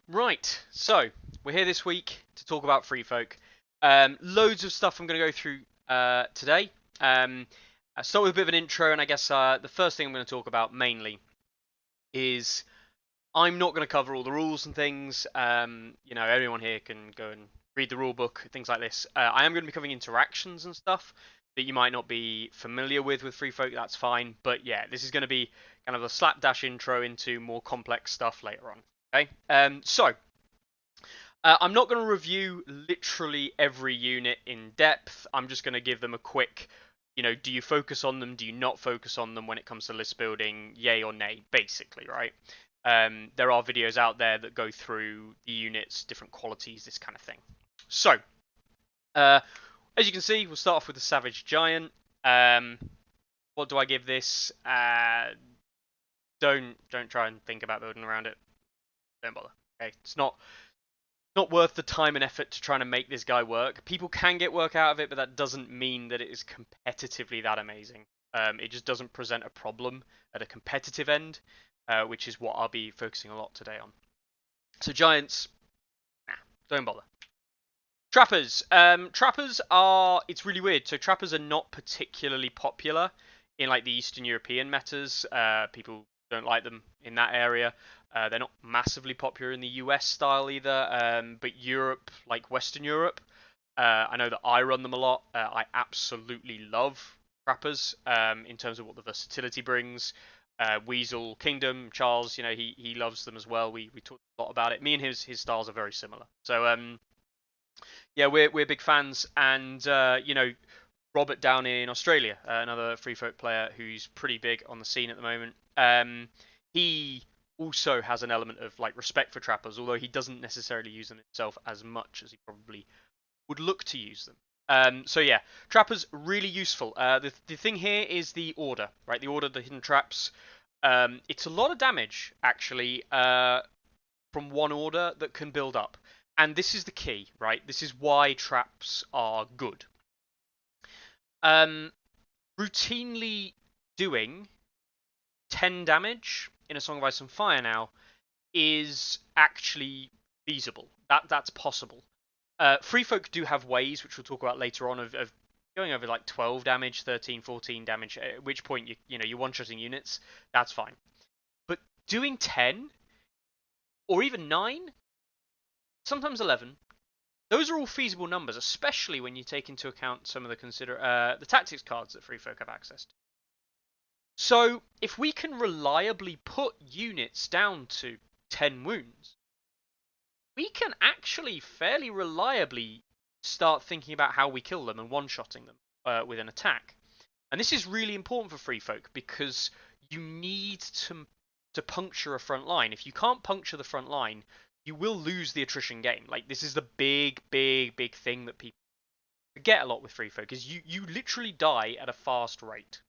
Right, so we're here this week to talk about Free Folk. Loads of stuff I'm going to go through today. I'll start with a bit of an intro, and I guess the first thing I'm going to talk about mainly is I'm not going to cover all the rules and things. Everyone here can go and read the rule book, things like this. I am going to be covering interactions and stuff that you might not be familiar with Free Folk. That's fine, but yeah, this is going to be kind of a slapdash intro into more complex stuff later on. Okay, I'm not going to review literally every unit in depth. I'm just going to give them a quick, do you focus on them? Do you not focus on them when it comes to list building? Yay or nay, basically, right? There are videos out there that go through the units, different qualities, this kind of thing. So, as you can see, we'll start off with the Savage Giant. What do I give this? Don't try and think about building around it. Don't bother. Okay, it's not worth the time and effort to try to make this guy work. People can get work out of it, but that doesn't mean that it is competitively that amazing. It just doesn't present a problem at a competitive end, which is what I'll be focusing a lot today on. So Giants, nah, don't bother. Trappers. Trappers are, it's really weird. So Trappers are not particularly popular in like the Eastern European metas. People don't like them in that area. They're not massively popular in the US style either, but Europe, like Western Europe, I know that I run them a lot. I absolutely love Trappers in terms of what the versatility brings. Weasel Kingdom, Charles, he loves them as well. We talked a lot about it. Me and his styles are very similar. So yeah, we're big fans, and Robert down in Australia, another free folk player who's pretty big on the scene at the moment. He also has an element of like respect for trappers, although he doesn't necessarily use them himself as much as he probably would look to use them. So yeah, trappers really useful. The thing here is the order, right? The order, the hidden traps. It's a lot of damage actually from one order that can build up. And this is the key, right? This is why traps are good. Routinely doing 10 damage in a Song of Ice and Fire now is actually feasible. That's possible. Free folk do have ways, which we'll talk about later on, of going over like 12 damage, 13, 14 damage, at which point you're one-shotting units. That's fine. But doing 10 or even 9, sometimes 11, those are all feasible numbers, especially when you take into account some of the tactics cards that free folk have access to. So if we can reliably put units down to 10 wounds, we can actually fairly reliably start thinking about how we kill them and one-shotting them with an attack. And this is really important for free folk because you need to puncture a front line. If you can't puncture the front line, you will lose the attrition game. Like, this is the big thing that people forget a lot with free folk, is you literally die at a fast rate.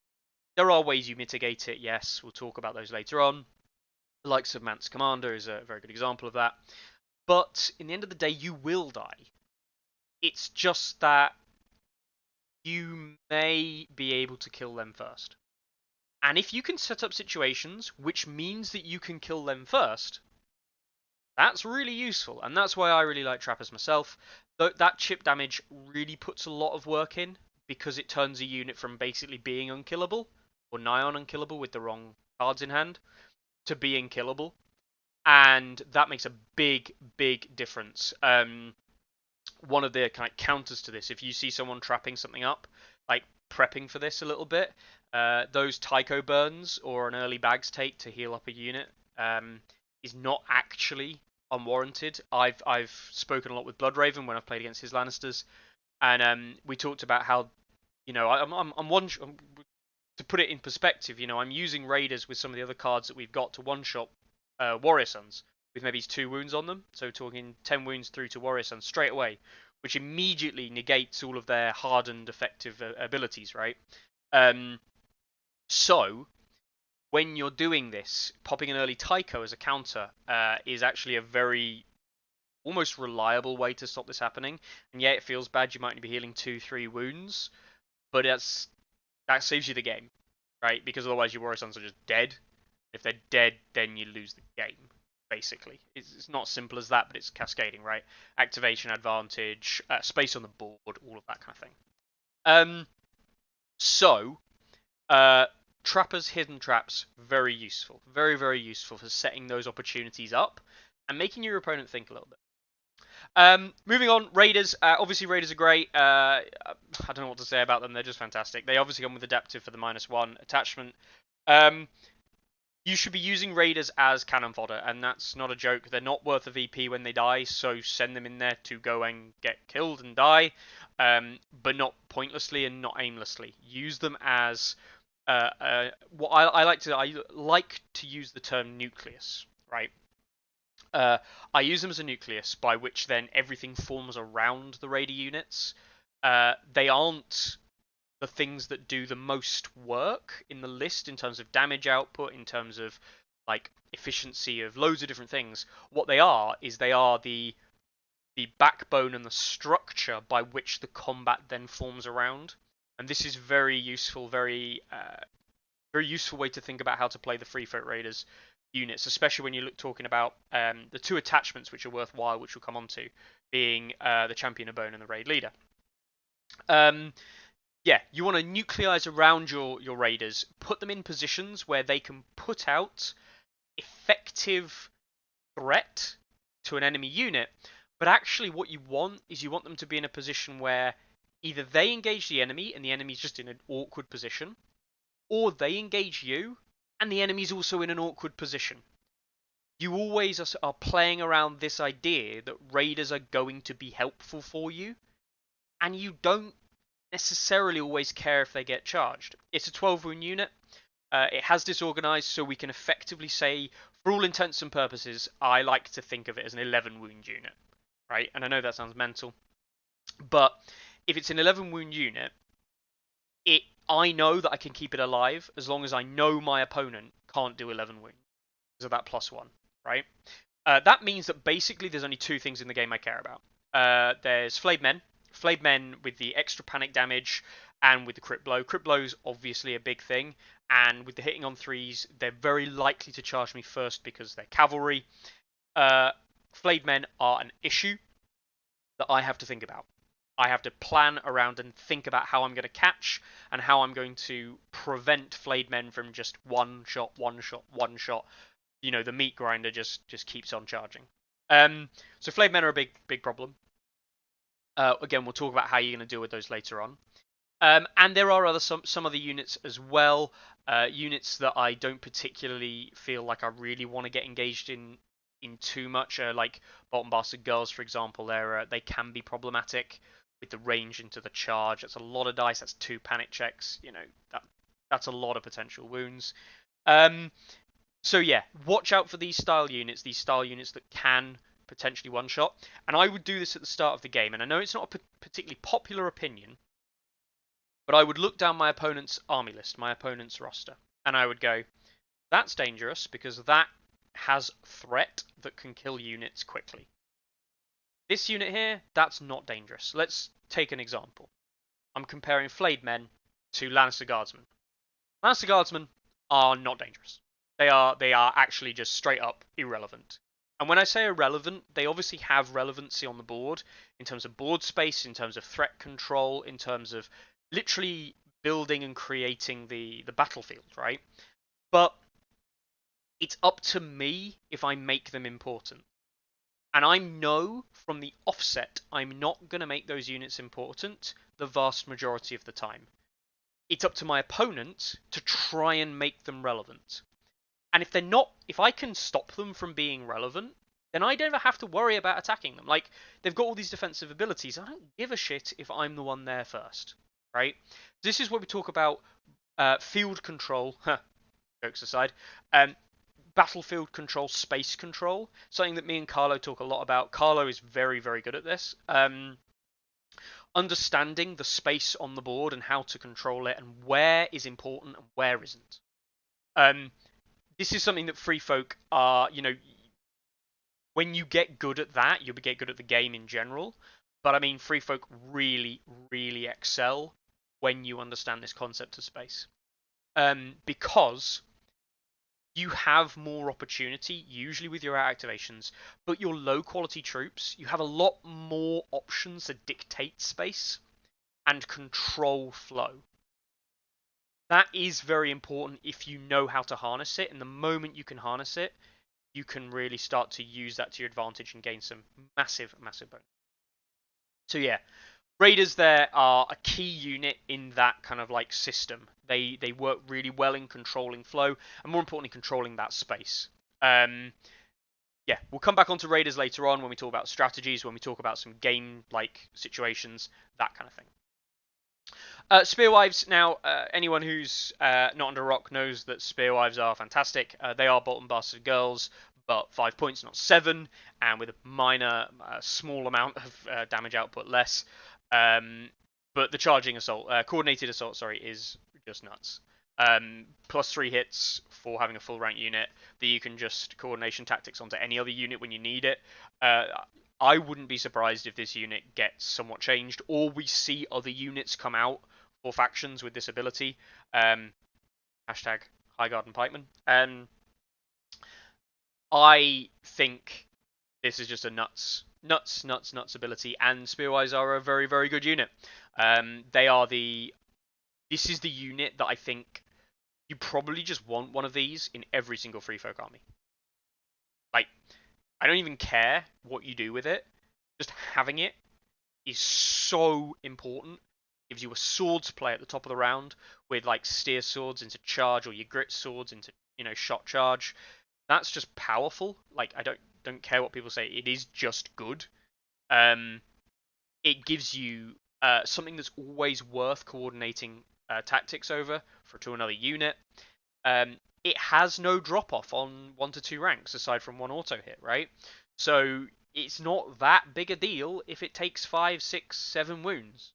There are ways you mitigate it, yes, we'll talk about those later on. The likes of Mance Commander is a very good example of that. But in the end of the day, you will die. It's just that you may be able to kill them first. And if you can set up situations which means that you can kill them first, that's really useful. And that's why I really like Trappers myself. That chip damage really puts a lot of work in because it turns a unit from basically being unkillable or nigh on unkillable with the wrong cards in hand to being killable. And that makes a big difference. One of the kind of counters to this, if you see someone trapping something up, like prepping for this a little bit, those Tycho burns or an early bags take to heal up a unit is not actually unwarranted. I've spoken a lot with Bloodraven when I've played against his Lannisters, and we talked about how I'm one. To put it in perspective, I'm using Raiders with some of the other cards that we've got to one-shot Warrior Sons with maybe 2 wounds on them. So talking 10 wounds through to Warrior Sons straight away, which immediately negates all of their hardened effective abilities, right? So when you're doing this, popping an early Tycho as a counter is actually a very almost reliable way to stop this happening. And yeah, it feels bad. You might only be healing 2-3 wounds, but that saves you the game, right? Because otherwise your Warrior Sons are just dead. If they're dead, then you lose the game. basically. It's not as simple as that, but it's cascading, right? Activation advantage, space on the board, all of that kind of thing. So, trappers, hidden traps, very useful. Very, very useful for setting those opportunities up and making your opponent think a little bit. Moving on, Raiders. Obviously, Raiders are great. I don't know what to say about them. They're just fantastic. They obviously come with adaptive for the -1 attachment. You should be using Raiders as cannon fodder, and that's not a joke. They're not worth a VP when they die, so send them in there to go and get killed and die, but not pointlessly and not aimlessly. Use them as what I like to use the term nucleus, right? I use them as a nucleus by which then everything forms around the Raider units. They aren't the things that do the most work in the list in terms of damage output, in terms of like efficiency of loads of different things. What they are is they are the backbone and the structure by which the combat then forms around. And this is very useful, very useful way to think about how to play the Free Folk Raiders units, especially when you're talking about the two attachments which are worthwhile, which we'll come on to, being the Champion of Bone and the Raid Leader. Yeah, you want to nucleize around your raiders, put them in positions where they can put out effective threat to an enemy unit, but actually what you want is you want them to be in a position where either they engage the enemy and the enemy's just in an awkward position, or they engage you and the enemy's also in an awkward position. You always are playing around this idea that raiders are going to be helpful for you, and you don't necessarily always care if they get charged. It's a 12 wound unit. It has disorganized, so we can effectively say, for all intents and purposes, I like to think of it as an 11 wound unit, right? And I know that sounds mental, but if it's an 11 wound unit, I know that I can keep it alive as long as I know my opponent can't do 11 wounds. So that +1, right? That means that basically there's only two things in the game I care about. There's Flayed Men with the extra panic damage and with the crit blow. Crit blow is obviously a big thing, and with the hitting on 3s, they're very likely to charge me first because they're cavalry. Flayed Men are an issue that I have to think about. I have to plan around and think about how I'm going to catch and how I'm going to prevent Flayed Men from just one shot. You know, the meat grinder just keeps on charging. So Flayed Men are a big problem. Again, we'll talk about how you're going to deal with those later on. And there are some other units as well. Units that I don't particularly feel like I really want to get engaged in too much. Like Bolton Bastard Girls, for example, they can be problematic with the range into the charge. That's a lot of dice. That's 2 panic checks. You know, that's a lot of potential wounds. So yeah, watch out for these style units that can potentially one-shot. And I would do this at the start of the game. And I know it's not a particularly popular opinion, but I would look down my opponent's army list, my opponent's roster, and I would go, that's dangerous because that has threat that can kill units quickly. This unit here, that's not dangerous. Let's take an example. I'm comparing Flayed Men to Lannister Guardsmen. Lannister Guardsmen are not dangerous. They are actually just straight up irrelevant. And when I say irrelevant, they obviously have relevancy on the board in terms of board space, in terms of threat control, in terms of literally building and creating the battlefield, right? But it's up to me if I make them important. And I know from the offset I'm not going to make those units important the vast majority of the time. It's up to my opponent to try and make them relevant. And if they're not, if I can stop them from being relevant, then I never have to worry about attacking them. Like, they've got all these defensive abilities. I don't give a shit if I'm the one there first, right? This is where we talk about field control, jokes aside, battlefield control, space control, something that me and Carlo talk a lot about. Carlo is very, very good at this. Understanding the space on the board and how to control it and where is important and where isn't. This is something that free folk are, you know, when you get good at that, you'll get good at the game in general. But I mean, free folk really, really excel when you understand this concept of space. Because you have more opportunity, usually with your activations, but your low quality troops, you have a lot more options to dictate space and control flow. That is very important if you know how to harness it, and the moment you can harness it, you can really start to use that to your advantage and gain some massive bonus. So yeah, Raiders there are a key unit in that kind of like system. They work really well in controlling flow, and more importantly, controlling that space. Yeah, we'll come back onto Raiders later on when we talk about strategies, when we talk about some game-like situations, that kind of thing. Spearwives, now, anyone who's not under a rock knows that Spearwives are fantastic. They are Bolton Bastard Girls, but 5 points, not 7, and with a minor, small amount of damage output less. But the charging assault, coordinated assault, sorry, is just nuts. Plus 3 hits for having a full rank unit that you can just coordination tactics onto any other unit when you need it. I wouldn't be surprised if this unit gets somewhat changed, or we see other units come out for factions with this ability. Hashtag Highguard and Pikeman. I think this is just a nuts ability, and Spearwives are a very, very good unit. This is the unit that I think you probably just want one of these in every single Free Folk army. Like, I don't even care what you do with it. Just having it is so important. Gives you a swords play at the top of the round with like Styyr swords into charge, or Ygritte swords into, shot charge. That's just powerful. Like, I don't care what people say. It is just good. It gives you something that's always worth coordinating tactics over to another unit. It has no drop off on 1 to 2 ranks aside from 1 auto hit, right? So it's not that big a deal if it takes 5, 6, 7 wounds,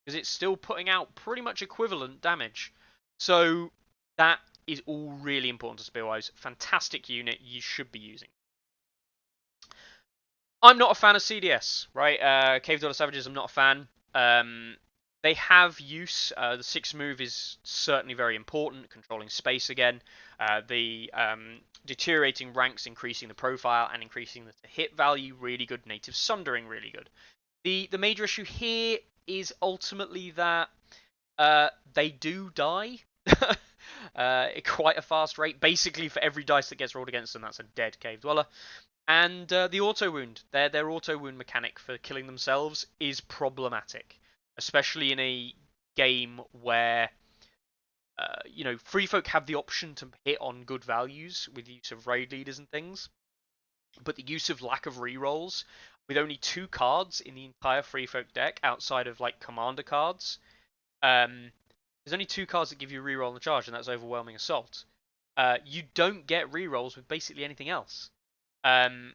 because it's still putting out pretty much equivalent damage. So that is all really important to Spearwives. Fantastic unit, you should be using. I'm not a fan of CDS, right? Cave Dweller Savages, I'm not a fan. They have use. The 6th move is certainly very important, controlling space again. The deteriorating ranks, increasing the profile and increasing the hit value, really good. Native Sundering, really good. The major issue here is ultimately that they do die at quite a fast rate. Basically, for every dice that gets rolled against them, that's a dead Cave Dweller. And the auto wound, their auto wound mechanic for killing themselves is problematic, especially in a game where Free Folk have the option to hit on good values with the use of raid leaders and things, but the use of lack of rerolls with only 2 cards in the entire Free Folk deck outside of like commander cards. There's only 2 cards that give you a reroll on the charge, and that's Overwhelming Assault. You don't get rerolls with basically anything else. And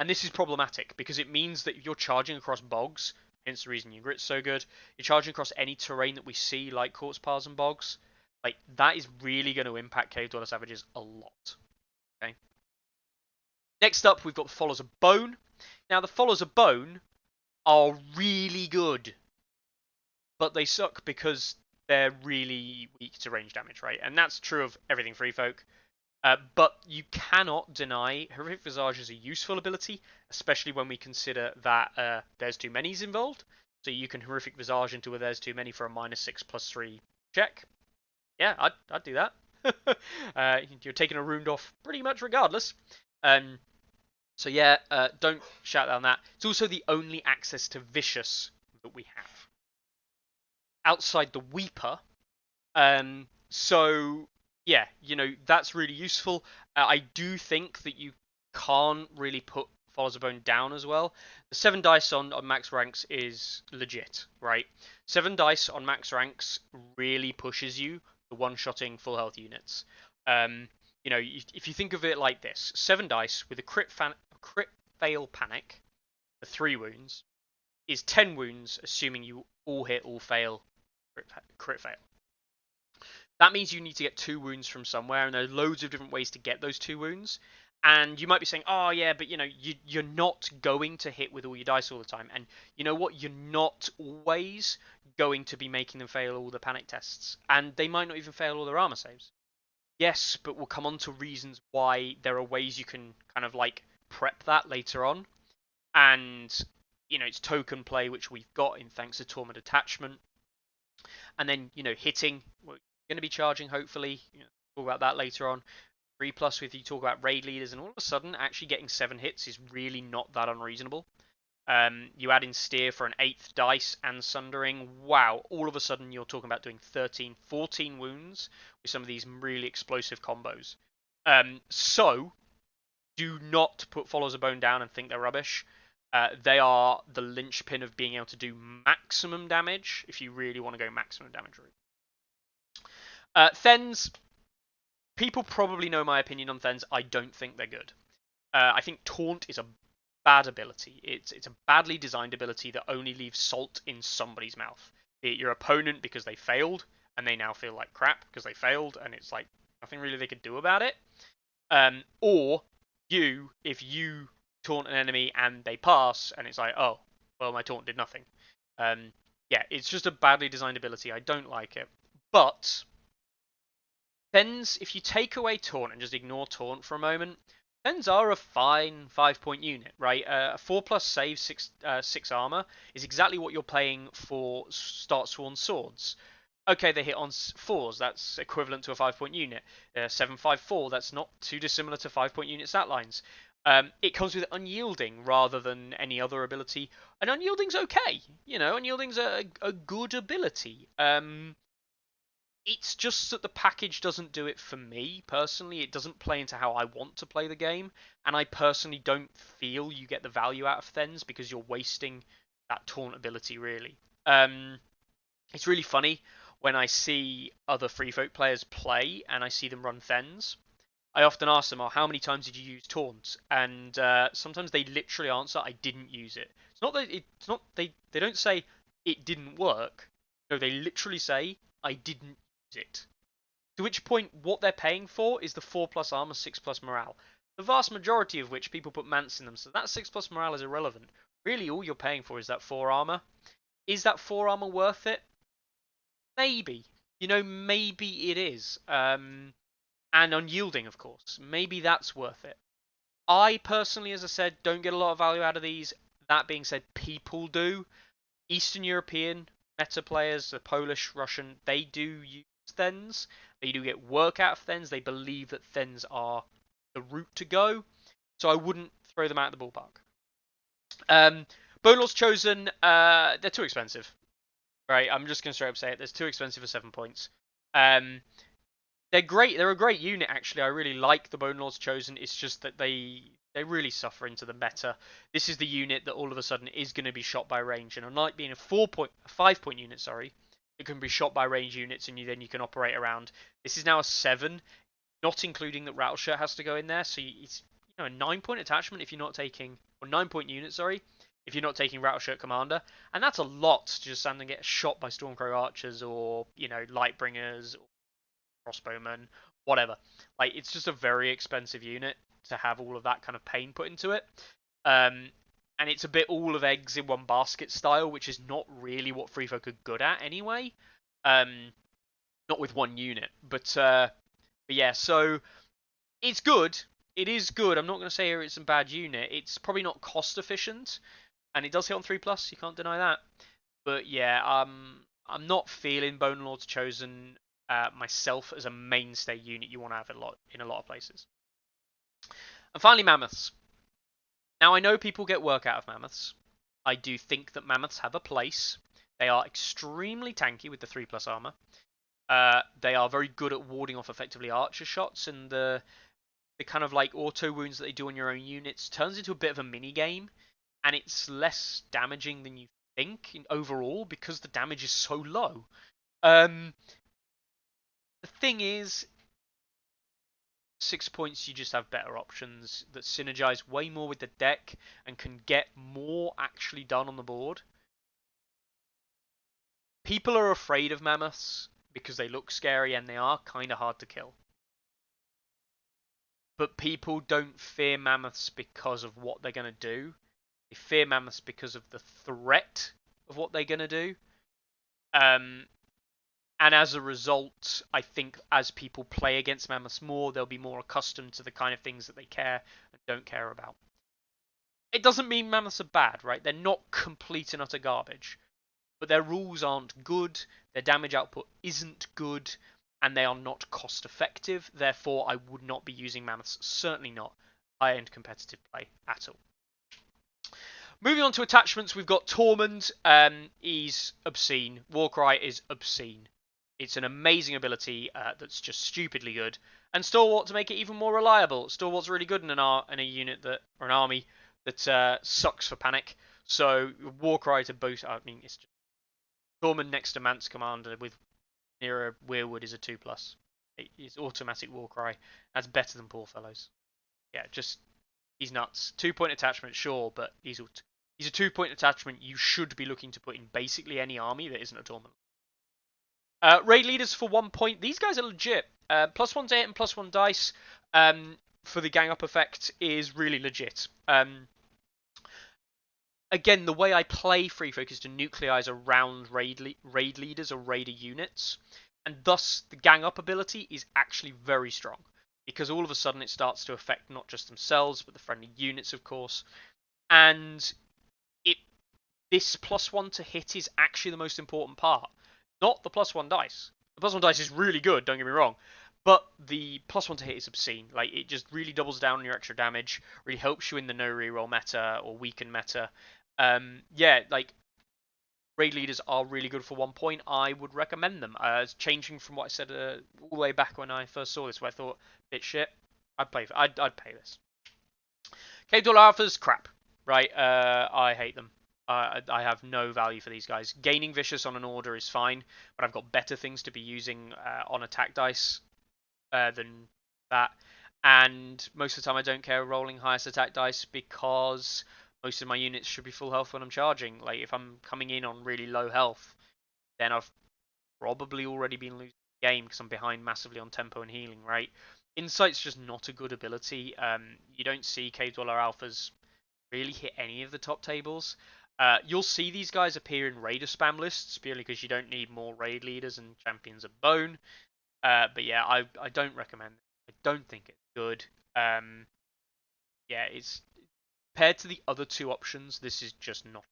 this is problematic because it means that you're charging across bogs, hence the reason Ygritte's so good. You're charging across any terrain that we see, like quartz paths and bogs. Like, that is really going to impact Cave Dweller Savages a lot. Okay. Next up, we've got the Followers of Bone. Now, the Followers of Bone are really good, but they suck because they're really weak to range damage, right? And that's true of everything Free Folk. But you cannot deny Horrific Visage is a useful ability, especially when we consider that there's too many's involved. So you can Horrific Visage into a there's too many for a -6/+3 check. Yeah, I'd do that. You're taking a wound off pretty much regardless. So yeah, don't shout down that. It's also the only access to Vicious that we have outside the Weeper. So yeah, that's really useful. I do think that you can't really put Followers of Bone down as well. The 7 dice on max ranks is legit, right? 7 dice on max ranks really pushes you the one-shotting full health units. If you think of it like this, 7 dice with a crit fail panic for 3 wounds is 10 wounds, assuming you all hit, all fail, crit fail. That means you need to get 2 wounds from somewhere, and there are loads of different ways to get those 2 wounds. And you might be saying, oh yeah, but you're not going to hit with all your dice all the time. And you know what? You're not always going to be making them fail all the panic tests. And they might not even fail all their armor saves. Yes, but we'll come on to reasons why there are ways you can kind of like prep that later on. And, it's token play, which we've got in thanks to Torment Attachment. And then, hitting, we're going to be charging, hopefully. Talk about that later on. 3+ if you talk about raid leaders, and all of a sudden, actually getting 7 hits is really not that unreasonable. You add in Styyr for an 8th dice and Sundering. Wow, all of a sudden you're talking about doing 13, 14 wounds with some of these really explosive combos. So, do not put Follows a Bone down and think they're rubbish. They are the linchpin of being able to do maximum damage if you really want to go maximum damage route. Thens, people probably know my opinion on Thens. I don't think they're good. I think Taunt is a bad ability. It's a badly designed ability that only leaves salt in somebody's mouth. Be it your opponent because they failed and they now feel like crap because they failed and it's like nothing really they could do about it. Or you, if you taunt an enemy and they pass and it's like, oh, well, my taunt did nothing. Yeah, it's just a badly designed ability. I don't like it. But Thens, if you take away taunt and just ignore taunt for a moment, Thens are a fine 5-point unit, right? A 4+ save, 6 armor is exactly what you're playing for Start Sworn Swords. Okay, they hit on 4s, that's equivalent to a 5-point unit. 7-5-4, that's not too dissimilar to 5-point unit stat lines. It comes with Unyielding rather than any other ability, and Unyielding's okay. Unyielding's a good ability. It's just that the package doesn't do it for me personally. It doesn't play into how I want to play the game, and I personally don't feel you get the value out of Thens because you're wasting that taunt ability really. It's really funny when I see other Free Folk players play and I see them run Thens. I often ask them, "Oh, how many times did you use taunt?" And sometimes they literally answer, "I didn't use it." It's not that it's not they don't say it didn't work. No, they literally say, "I didn't use it." To which point, what they're paying for is the 4+ armor, 6+ morale. The vast majority of which people put Mance in them, so that 6+ morale is irrelevant. Really, all you're paying for is that 4 armor. Is that 4 armor worth it? Maybe. Maybe it is. And unyielding, of course. Maybe that's worth it. I personally, as I said, don't get a lot of value out of these. That being said, people do. Eastern European meta players, the Polish, Russian, they do use Thens. They do get work out of Thens. They believe that Thens are the route to go. So I wouldn't throw them out of the ballpark. Bonelord's Chosen, they're too expensive. Right, I'm just going to straight up say it. They're too expensive for 7 points. They're great. They're a great unit, actually. I really like the Bonelord's Chosen. It's just that they really suffer into the meta. This is the unit that all of a sudden is going to be shot by range, and unlike being a 5-point unit, it can be shot by range units, and then you can operate around. This is now a 7, not including that Rattleshirt has to go in there. So it's a 9-point attachment if you're not taking, or 9-point unit, if you're not taking Rattleshirt Commander, and that's a lot to just stand and get shot by Stormcrow Archers or Lightbringers, or Crossbowmen, whatever. Like, it's just a very expensive unit to have all of that kind of pain put into it. And it's a bit all of eggs in one basket style, which is not really what Free Folk are good at anyway. Not with one unit, but yeah. So it's good. It is good. I'm not going to say it's a bad unit. It's probably not cost efficient, and it does hit on 3+. You can't deny that. But yeah, I'm not feeling Bonelord's Chosen myself as a mainstay unit you want to have in a lot of places. And finally, Mammoths. Now, I know people get work out of Mammoths. I do think that Mammoths have a place. They are extremely tanky with the 3+ armor. They are very good at warding off effectively archer shots, and the kind of like auto wounds that they do on your own units turns into a bit of a mini game, and it's less damaging than you think overall because the damage is so low. The thing is, 6 points, you just have better options that synergize way more with the deck and can get more actually done on the board. People are afraid of Mammoths because they look scary and they are kind of hard to kill. But people don't fear Mammoths because of what they're going to do. They fear Mammoths because of the threat of what they're going to do. And as a result, I think as people play against Mammoths more, they'll be more accustomed to the kind of things that they care and don't care about. It doesn't mean Mammoths are bad, right? They're not complete and utter garbage. But their rules aren't good, their damage output isn't good, and they are not cost effective. Therefore, I would not be using Mammoths, certainly not high-end competitive play at all. Moving on to attachments, we've got Tormund. He's obscene. Warcry is obscene. It's an amazing ability that's just stupidly good. And Stalwart to make it even more reliable. Stalwart's really good in a unit that, or an army that sucks for panic. So Warcry to boost. I mean, it's just Tormund next to Mance Commander with Nero Weirwood is a 2+. It's automatic Warcry. That's better than Poor Fellows. Yeah, just he's nuts. 2-point attachment, sure, but he's a 2-point attachment you should be looking to put in basically any army that isn't a Tormund. Raid leaders for 1 point. These guys are legit. +1 to hit and +1 dice for the gang up effect is really legit. Again, the way I play Free Folk is to nucleize around raid leaders or raider units, and thus the gang up ability is actually very strong because all of a sudden it starts to affect not just themselves but the friendly units, of course. And this +1 to hit is actually the most important part, not the +1 dice. The +1 dice is really good, don't get me wrong, but the +1 to hit is obscene. Like, it just really doubles down on your extra damage, really helps you in the no reroll meta or weaken meta. Yeah, like, raid leaders are really good for 1 point. I would recommend them. Changing from what I said all the way back when I first saw this, where I thought, bit shit, I'd pay this. Cave Dweller Alphas, crap. Right, I hate them. I have no value for these guys. Gaining Vicious on an order is fine, but I've got better things to be using on attack dice than that. And most of the time I don't care rolling highest attack dice because most of my units should be full health when I'm charging. Like, if I'm coming in on really low health, then I've probably already been losing the game because I'm behind massively on tempo and healing, right? Insight's just not a good ability. You don't see Cave Dweller Alphas really hit any of the top tables. You'll see these guys appear in Raider spam lists purely because you don't need more raid leaders and champions of bone. But yeah, I don't recommend it. I don't think it's good. Yeah, it's compared to the other two options, this is just not.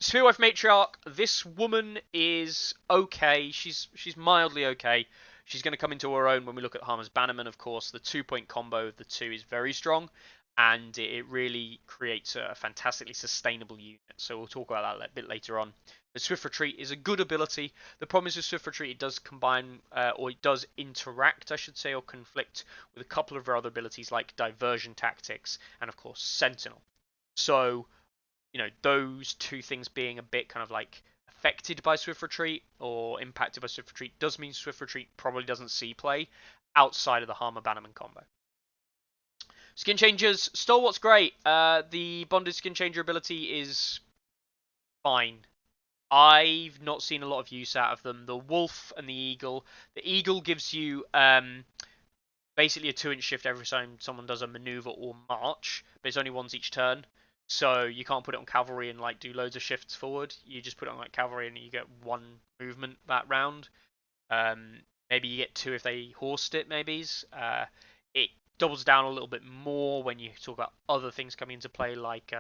Spearwife Matriarch, this woman is okay. She's mildly okay. She's going to come into her own when we look at Harma's Bannerman, of course. The 2-point combo of the two is very strong, and it really creates a fantastically sustainable unit. So we'll talk about that a bit later on. The Swift Retreat is a good ability. The problem is with Swift Retreat, it does combine, or it does interact, I should say, or conflict with a couple of her other abilities like Diversion Tactics and, of course, Sentinel. So, those two things being a bit kind of like affected by Swift Retreat or impacted by Swift Retreat does mean Swift Retreat probably doesn't see play outside of the Harma Bannerman combo. Skinchangers, Stalwart's great. The bonded Skinchanger ability is fine. I've not seen a lot of use out of them. The Wolf and the Eagle. The Eagle gives you basically a 2-inch shift every time someone does a maneuver or march, but it's only once each turn. So you can't put it on cavalry and like do loads of shifts forward. You just put it on like cavalry and you get 1 movement that round. Maybe you get 2 if they horsed it. It doubles down a little bit more when you talk about other things coming into play like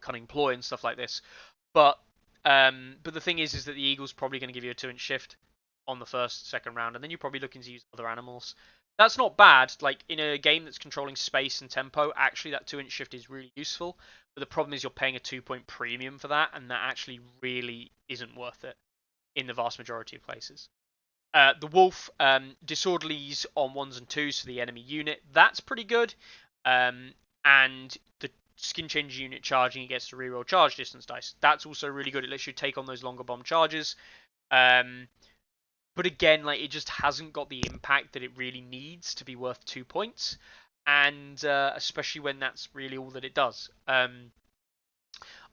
cunning ploy and stuff like this. But the thing is that the Eagle's probably going to give you a 2-inch shift on the second round, and then you're probably looking to use other animals. That's not bad. Like, in a game that's controlling space and tempo, actually that 2-inch shift is really useful. But the problem is you're paying a 2-point premium for that, and that actually really isn't worth it in the vast majority of places. The Wolf, disorderlies on 1s and 2s for the enemy unit. That's pretty good. And the Skinchanger unit charging against the reroll charge distance dice. That's also really good. It lets you take on those longer bomb charges. But again, like, it just hasn't got the impact that it really needs to be worth 2 points, and especially when that's really all that it does.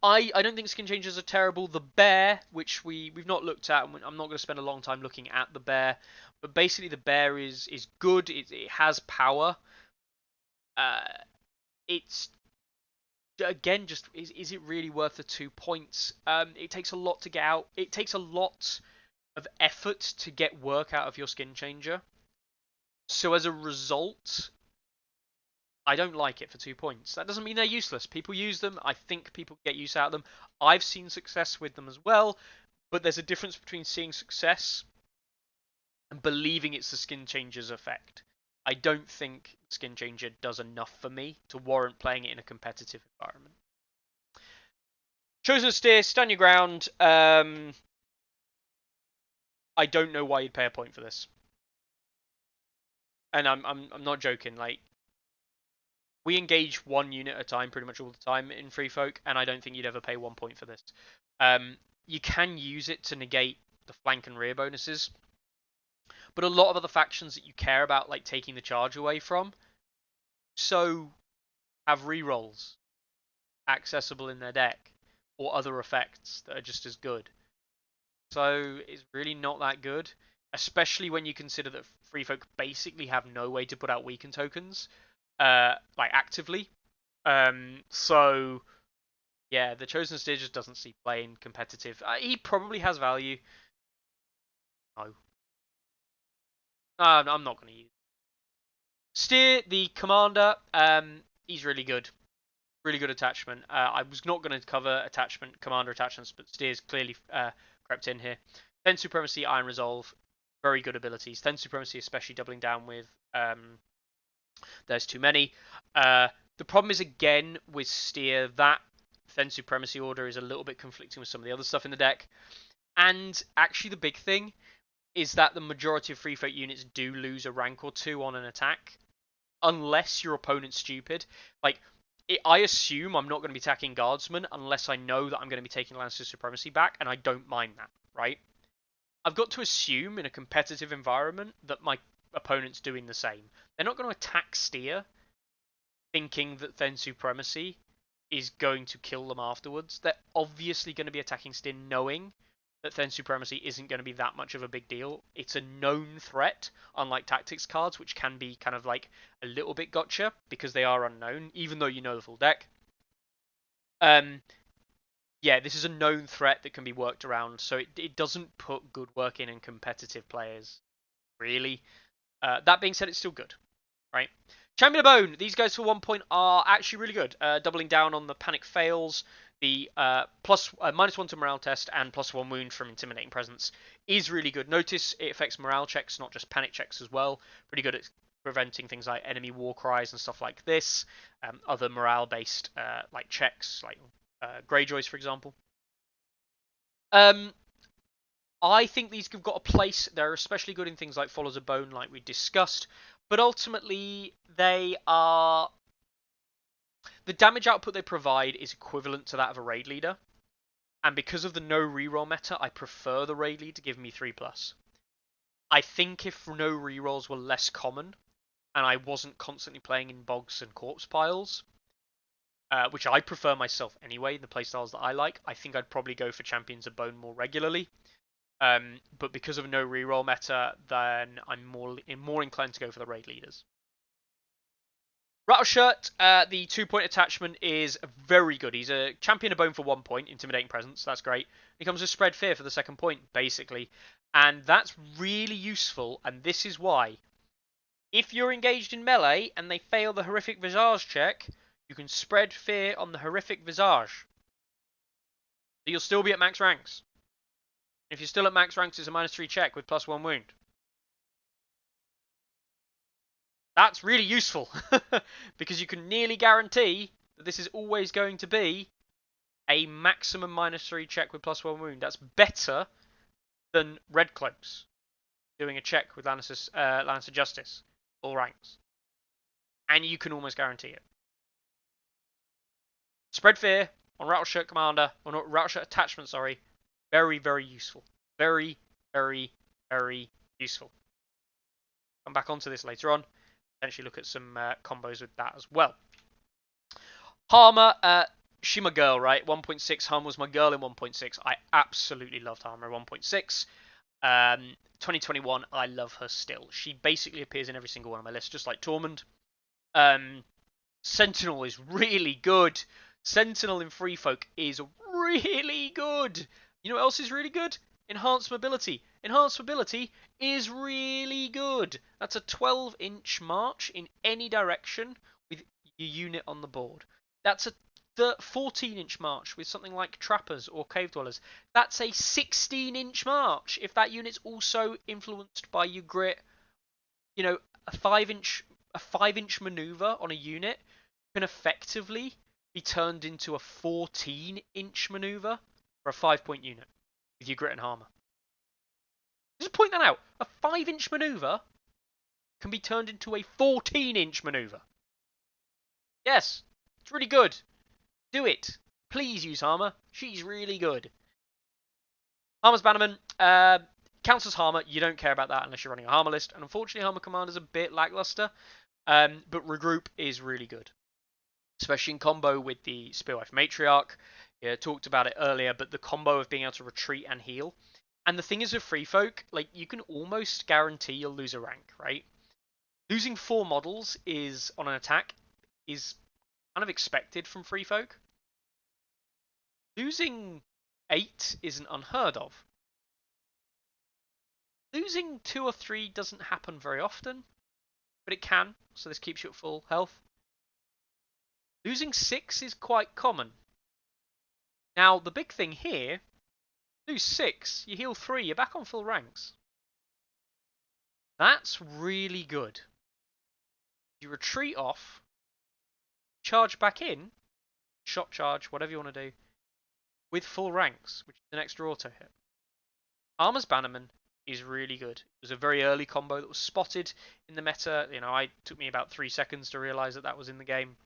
I don't think Skinchangers are terrible. The bear, which we've not looked at, and I'm not going to spend a long time looking at the bear, but basically the bear is good. It has power. It's again, just is it really worth the 2 points? It takes a lot to get out. It takes a lot of effort to get work out of your skin changer. So as a result, I don't like it for 2 points. That doesn't mean they're useless. People use them. I think people get use out of them. I've seen success with them as well, but there's a difference between seeing success and believing it's the skin changer's effect. I don't think skin changer does enough for me to warrant playing it in a competitive environment. Chosen Styyr, stand your ground. I don't know why you'd pay a point for this, and I'm not joking. Like, we engage 1 unit at a time pretty much all the time in Free Folk, and I don't think you'd ever pay 1 point for this. You can use it to negate the flank and rear bonuses, but a lot of other factions that you care about, like taking the charge away from, so have rerolls accessible in their deck, or other effects that are just as good. So it's really not that good, especially when you consider that Free Folk basically have no way to put out weaken tokens, like actively. So yeah, the Chosen Styyr just doesn't see play in competitive. He probably has value. No, I'm not going to use Styyr, the commander. He's really good. Really good attachment. I was not going to cover commander attachments, but Styr's clearly crept in here. 10 Supremacy, Iron Resolve, very good abilities. 10 Supremacy, especially doubling down with There's Too Many. The problem is, again, with Styyr, that 10 Supremacy order is a little bit conflicting with some of the other stuff in the deck. And actually, the big thing is that the majority of Free Folk units do lose a rank or two on an attack, unless your opponent's stupid. Like, I assume I'm not going to be attacking Guardsmen unless I know that I'm going to be taking Lannister Supremacy back, and I don't mind that, right? I've got to assume in a competitive environment that my opponent's doing the same. They're not going to attack Styyr thinking that then Supremacy is going to kill them afterwards. They're obviously going to be attacking Styyr knowing that then Supremacy isn't going to be that much of a big deal. It's a known threat, unlike tactics cards, which can be kind of like a little bit gotcha because they are unknown, even though you know the full deck. Yeah, this is a known threat that can be worked around, so it doesn't put good work in competitive players, really. That being said, it's still good, right? Champion of Bone, these guys for 1 point are actually really good. Doubling down on the panic fails, the -1 to morale test and +1 wound from intimidating presence is really good. Notice it affects morale checks, not just panic checks as well. Pretty good at preventing things like enemy war cries and stuff like this. Other morale-based like checks, like Greyjoys, for example. I think these have got a place. They're especially good in things like Follows a Bone, like we discussed. But ultimately, they are... The damage output they provide is equivalent to that of a raid leader. And because of the no reroll meta, I prefer the raid leader to give me 3+. I think if no rerolls were less common, and I wasn't constantly playing in bogs and corpse piles, which I prefer myself anyway, the playstyles that I like, I think I'd probably go for Champions of Bone more regularly. But because of no reroll meta, then I'm more inclined to go for the raid leaders. Rattleshirt, the 2-point attachment is very good. He's a Champion of Bone for 1 point, Intimidating Presence, that's great. He comes with Spread Fear for the 2nd point, basically. And that's really useful, and this is why. If you're engaged in melee and they fail the Horrific Visage check, you can Spread Fear on the Horrific Visage. So you'll still be at max ranks. If you're still at max ranks, it's a -3 check with +1 wound. That's really useful, because you can nearly guarantee that this is always going to be a maximum -3 check with +1 wound. That's better than Red Cloaks doing a check with Lannister Justice, all ranks. And you can almost guarantee it. Spread Fear on Rattleshirt Commander, or not Rattleshirt Attachment, sorry. Very, very useful. Very, very, very useful. Come back onto this later on. Potentially look at some combos with that as well. Harma, she my girl, right? 1.6. Harma was my girl in 1.6. I absolutely loved Harma 1.6. 2021, I love her still. She basically appears in every single one of my lists, just like Tormund. Sentinel is really good. Sentinel in Free Folk is really good. You know what else is really good? Enhanced Mobility. Enhanced Mobility is really good. That's a 12-inch march in any direction with your unit on the board. That's a 14-inch march with something like Trappers or Cave Dwellers. That's a 16-inch march if that unit's also influenced by Ygritte. You know, a 5-inch maneuver on a unit can effectively be turned into a 14-inch maneuver for a 5-point unit with Ygritte and Harma. Just point that out. A 5-inch maneuver can be turned into a 14-inch maneuver. Yes, it's really good. Do it. Please use Harma. She's really good. Harma's Bannerman counts as Harma. You don't care about that unless you're running a Harma list. And unfortunately, Harma Commander's a bit lackluster. But Regroup is really good, especially in combo with the Spearwife Matriarch. Yeah, talked about it earlier, but the combo of being able to retreat and heal. And the thing is with Free Folk, like, you can almost guarantee you'll lose a rank, right? Losing 4 models is on an attack is kind of expected from Free Folk. Losing 8 isn't unheard of. Losing 2 or 3 doesn't happen very often, but it can, so this keeps you at full health. Losing 6 is quite common. Now, the big thing here, lose 6, you heal 3, you're back on full ranks. That's really good. You retreat off, charge back in, shot charge, whatever you want to do, with full ranks, which is an extra auto hit. Armor's Bannerman is really good. It was a very early combo that was spotted in the meta. You know, it took me about 3 seconds to realise that that was in the game.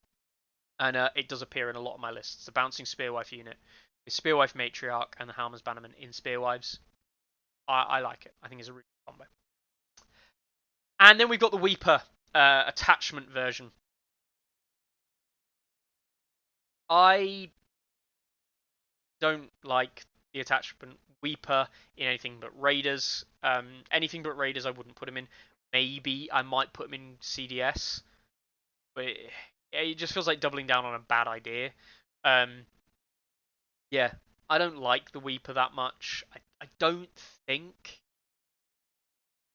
And it does appear in a lot of my lists. The Bouncing Spearwife unit, the Spearwife Matriarch, and the Harma's Bannerman in Spearwives. I like it. I think it's a really good combo. And then we've got the Weeper attachment version. I don't like the attachment Weeper in anything but Raiders. Anything but Raiders I wouldn't put him in. Maybe I might put him in CDS. But it just feels like doubling down on a bad idea. Yeah, I don't like the Weeper that much. I don't think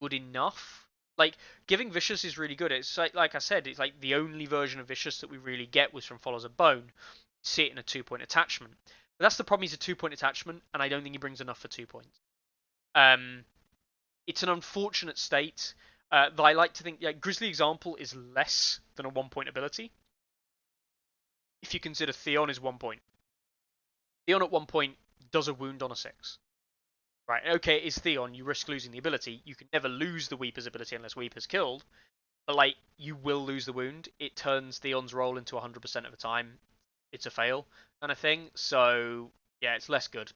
good enough. Like, giving Vicious is really good. It's like I said, it's like the only version of Vicious that we really get was from Follows of Bone. See it in a 2-point attachment. But that's the problem, he's a 2-point attachment, and I don't think he brings enough for 2 points. It's an unfortunate state that I like to think, yeah, Grizzly Example is less than a 1-point ability. If you consider Theon is 1 point. Theon at 1 point does a wound on a 6. Right, okay, it's Theon, you risk losing the ability. You can never lose the Weeper's ability unless Weeper's killed. But, like, you will lose the wound. It turns Theon's roll into 100% of the time. It's a fail kind of thing. So, yeah, it's less good.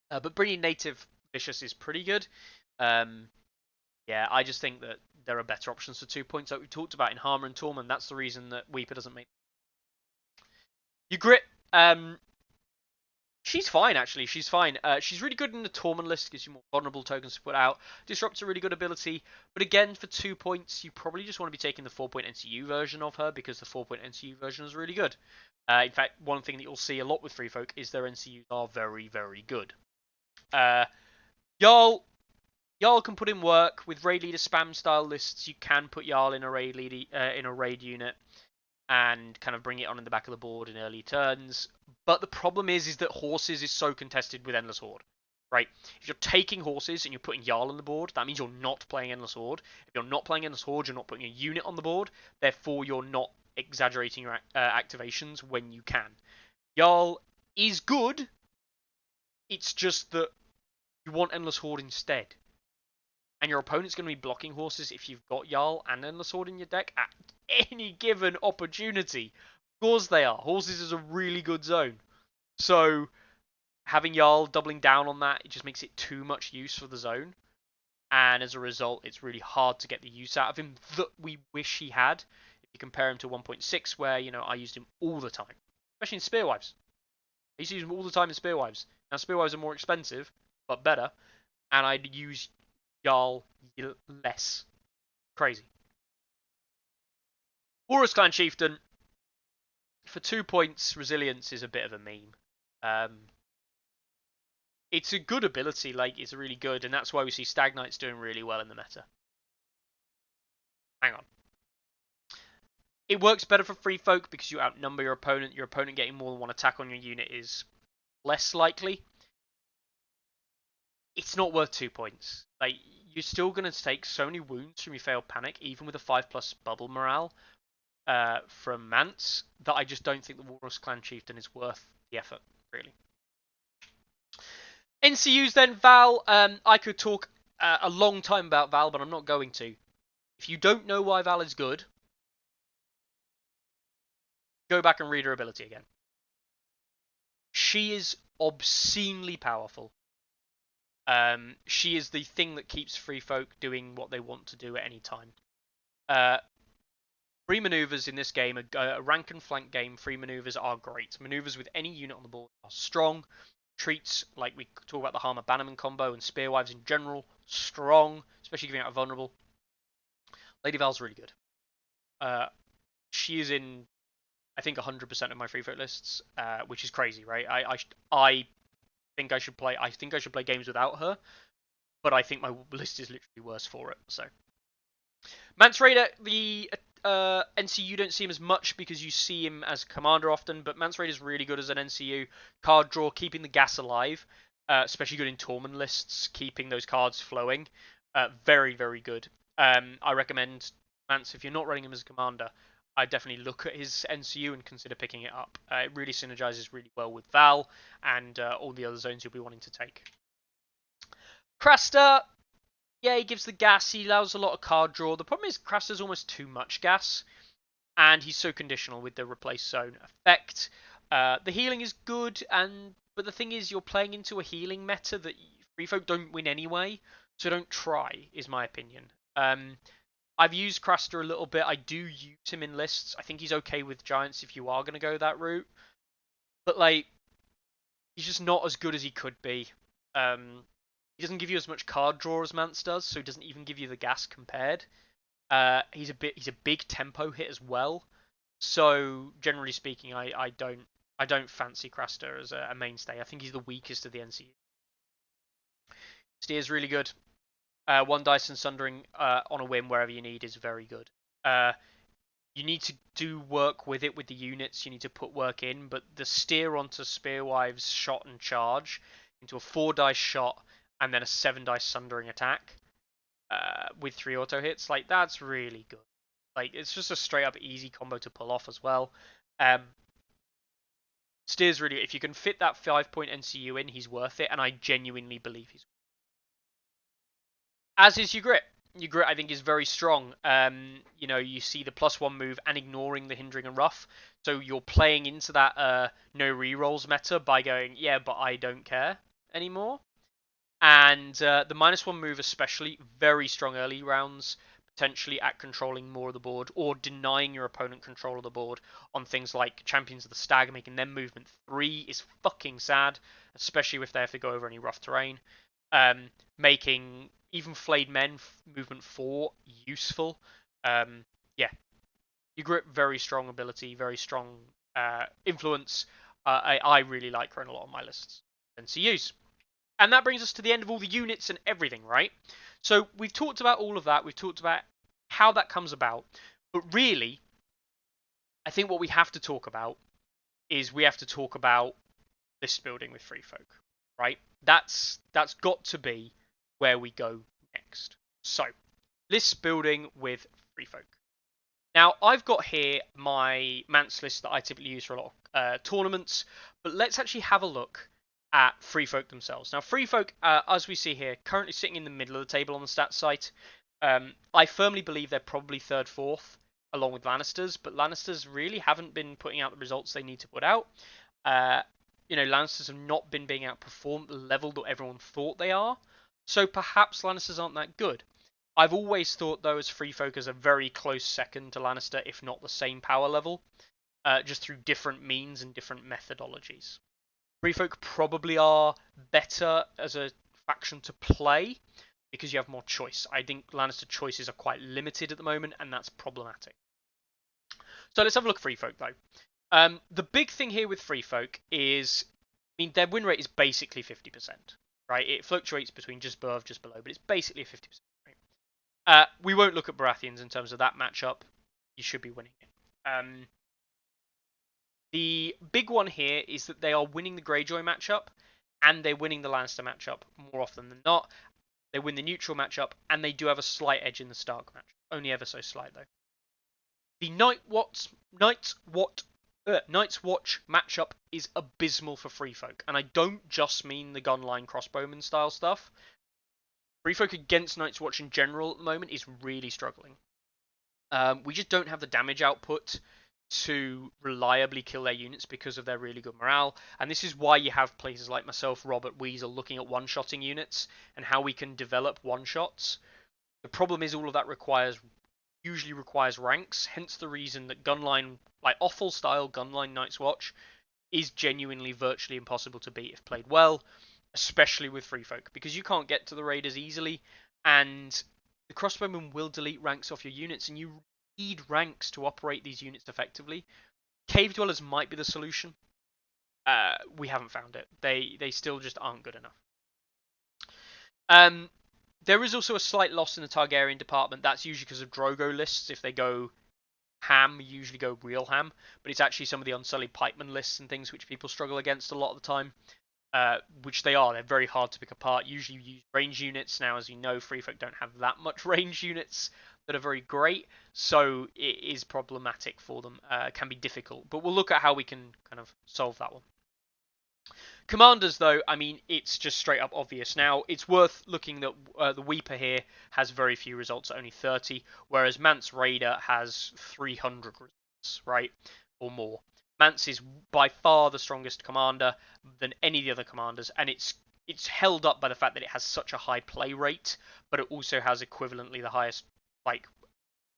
But bringing native Vicious is pretty good. Yeah, I just think that there are better options for 2 points. Like we talked about in Harma and Tormund, that's the reason that Weeper doesn't make. Ygritte, she's fine, actually. She's fine. She's really good in the Tormund list, gives you more vulnerable tokens to put out. Disrupt's a really good ability. But again, for 2 points, you probably just want to be taking the 4-point NCU version of her, because the 4-point NCU version is really good. In fact, one thing that you'll see a lot with Free Folk is their NCUs are very, very good. Jarl can put in work with raid leader spam style lists. You can put Jarl in a raid unit and kind of bring it on in the back of the board in early turns. But the problem is that horses is so contested with Endless Horde, right? If you're taking horses and you're putting Jarl on the board, that means you're not playing Endless Horde. If you're not playing Endless Horde, you're not putting a unit on the board. Therefore, you're not exaggerating your activations when you can. Jarl is good. It's just that you want Endless Horde instead. And your opponent's going to be blocking horses if you've got Jarl and Endless Horde in your deck at any given opportunity. Of course they are. Horses is a really good zone. So having Jarl doubling down on that, it just makes it too much use for the zone. And as a result, it's really hard to get the use out of him that we wish he had. If you compare him to 1.6, where, you know, I used him all the time. Especially in Spearwives. I used to use him all the time in Spearwives. Now, Spearwives are more expensive, but better. And I'd use Jarl less. Crazy. Horus Clan Chieftain. For 2 points, Resilience is a bit of a meme. It's a good ability, like, it's really good, and that's why we see Stag Knights doing really well in the meta. Hang on. It works better for free folk because you outnumber your opponent. Your opponent getting more than one attack on your unit is less likely. It's not worth 2 points. Like, you're still going to take so many wounds from your failed panic, even with a 5+ bubble morale from Mance, that I just don't think the Walrus Clan Chieftain is worth the effort, really. NCUs then, Val. I could talk a long time about Val, but I'm not going to. If you don't know why Val is good, go back and read her ability again. She is obscenely powerful. She is the thing that keeps free folk doing what they want to do at any time. Free maneuvers in this game, a rank and flank game, free maneuvers are great. Maneuvers with any unit on the board are strong. Treats, like we talk about the Harma Bannerman combo and Spearwives in general, strong, especially giving out a vulnerable. Lady Val's really good. She is in, I think, 100% of my free folk lists, which is crazy, right? I think I should play. I think I should play games without her, but I think my list is literally worse for it. So, Mance Raider, the NCU don't see him as much because you see him as commander often, but Mance Raider is really good as an NCU card draw, keeping the gas alive, especially good in Tormund lists, keeping those cards flowing. Very, very good. I recommend Mance, if you're not running him as a commander, I definitely look at his NCU and consider picking it up. It really synergizes really well with Val and all the other zones you'll be wanting to take. Craster, yeah, he gives the gas. He allows a lot of card draw. The problem is Craster's almost too much gas, and he's so conditional with the replace zone effect. The healing is good, but the thing is, you're playing into a healing meta that free folk don't win anyway, so don't try, is my opinion. I've used Craster a little bit. I do use him in lists. I think he's okay with Giants if you are going to go that route. But, like, he's just not as good as he could be. He doesn't give you as much card draw as Mance does, so he doesn't even give you the gas compared. He's a big tempo hit as well. So, generally speaking, I don't fancy Craster as a mainstay. I think he's the weakest of the NCU. Styr's really good. 1 dice and Sundering on a whim wherever you need is very good. You need to do work with it with the units. You need to put work in, but the Styyr onto Spearwives shot and charge into a 4 dice shot and then a 7 dice Sundering attack with 3 auto hits, like, that's really good. Like, it's just a straight up easy combo to pull off as well. Styr's really, if you can fit that 5-point NCU in, he's worth it, and I genuinely believe he's. As is Ygritte. Ygritte, I think, is very strong. You see the +1 move and ignoring the hindering and rough. So you're playing into that no rerolls meta by going, yeah, but I don't care anymore. And the -1 move especially, very strong early rounds, potentially at controlling more of the board or denying your opponent control of the board on things like Champions of the Stag, making them movement 3 is fucking sad, especially if they have to go over any rough terrain. Making even Flayed Men movement 4 useful. Yeah. Ygritte, very strong ability, very strong influence. I really like her in a lot of my lists. NCUs. And that brings us to the end of all the units and everything, right? So we've talked about all of that. We've talked about how that comes about. But really, I think what we have to talk about is we have to talk about list building with free folk, right? That's got to be where we go next. So, list building with free folk. Now, I've got here my Mance list that I typically use for a lot of tournaments, but let's actually have a look at free folk themselves. Now, free folk, as we see here, currently sitting in the middle of the table on the stats site. I firmly believe they're probably 3rd, 4th, along with Lannisters, but Lannisters really haven't been putting out the results they need to put out. Lannisters have not been being outperformed at the level that everyone thought they are, so perhaps Lannisters aren't that good. I've always thought, though, as free folk as a very close second to Lannister, if not the same power level, just through different means and different methodologies. Free folk probably are better as a faction to play because you have more choice. I think Lannister choices are quite limited at the moment, and that's problematic. So let's have a look at free folk, though. The big thing here with Free Folk is, I mean, their win rate is basically 50%, right? It fluctuates between just above, just below, but it's basically a 50% rate. We won't look at Baratheons in terms of that matchup. You should be winning it. The big one here is that they are winning the Greyjoy matchup, and they're winning the Lannister matchup more often than not. They win the neutral matchup, and they do have a slight edge in the Stark match. Only ever so slight, though. The Night's Watch matchup is abysmal for Free Folk, and I don't just mean the gunline crossbowman style stuff. Free Folk against Night's Watch in general at the moment is really struggling. We just don't have the damage output to reliably kill their units because of their really good morale, and this is why you have places like myself, Robert, Weasel, looking at one-shotting units and how we can develop one-shots. The problem is all of that usually requires ranks, hence the reason that gunline, like offal style gunline Night's Watch, is genuinely virtually impossible to beat if played well, especially with Free Folk, because you can't get to the raiders easily, and the crossbowmen will delete ranks off your units, and you need ranks to operate these units effectively. Cave Dwellers might be the solution. We haven't found it. They still just aren't good enough. There is also a slight loss in the Targaryen department. That's usually because of Drogo lists. If they go ham, you usually go real ham. But it's actually some of the Unsullied Pikeman lists and things which people struggle against a lot of the time. Which they are. They're very hard to pick apart. Usually you use range units. Now, as you know, Free Folk don't have that much range units that are very great. So it is problematic for them. Can be difficult. But we'll look at how we can kind of solve that one. Commanders, though, I mean, it's just straight up obvious. Now, it's worth looking that the Weeper here has very few results, only 30, whereas Mance Raider has 300 results, right? Or more. Mance is by far the strongest commander than any of the other commanders, and it's held up by the fact that it has such a high play rate, but it also has equivalently the highest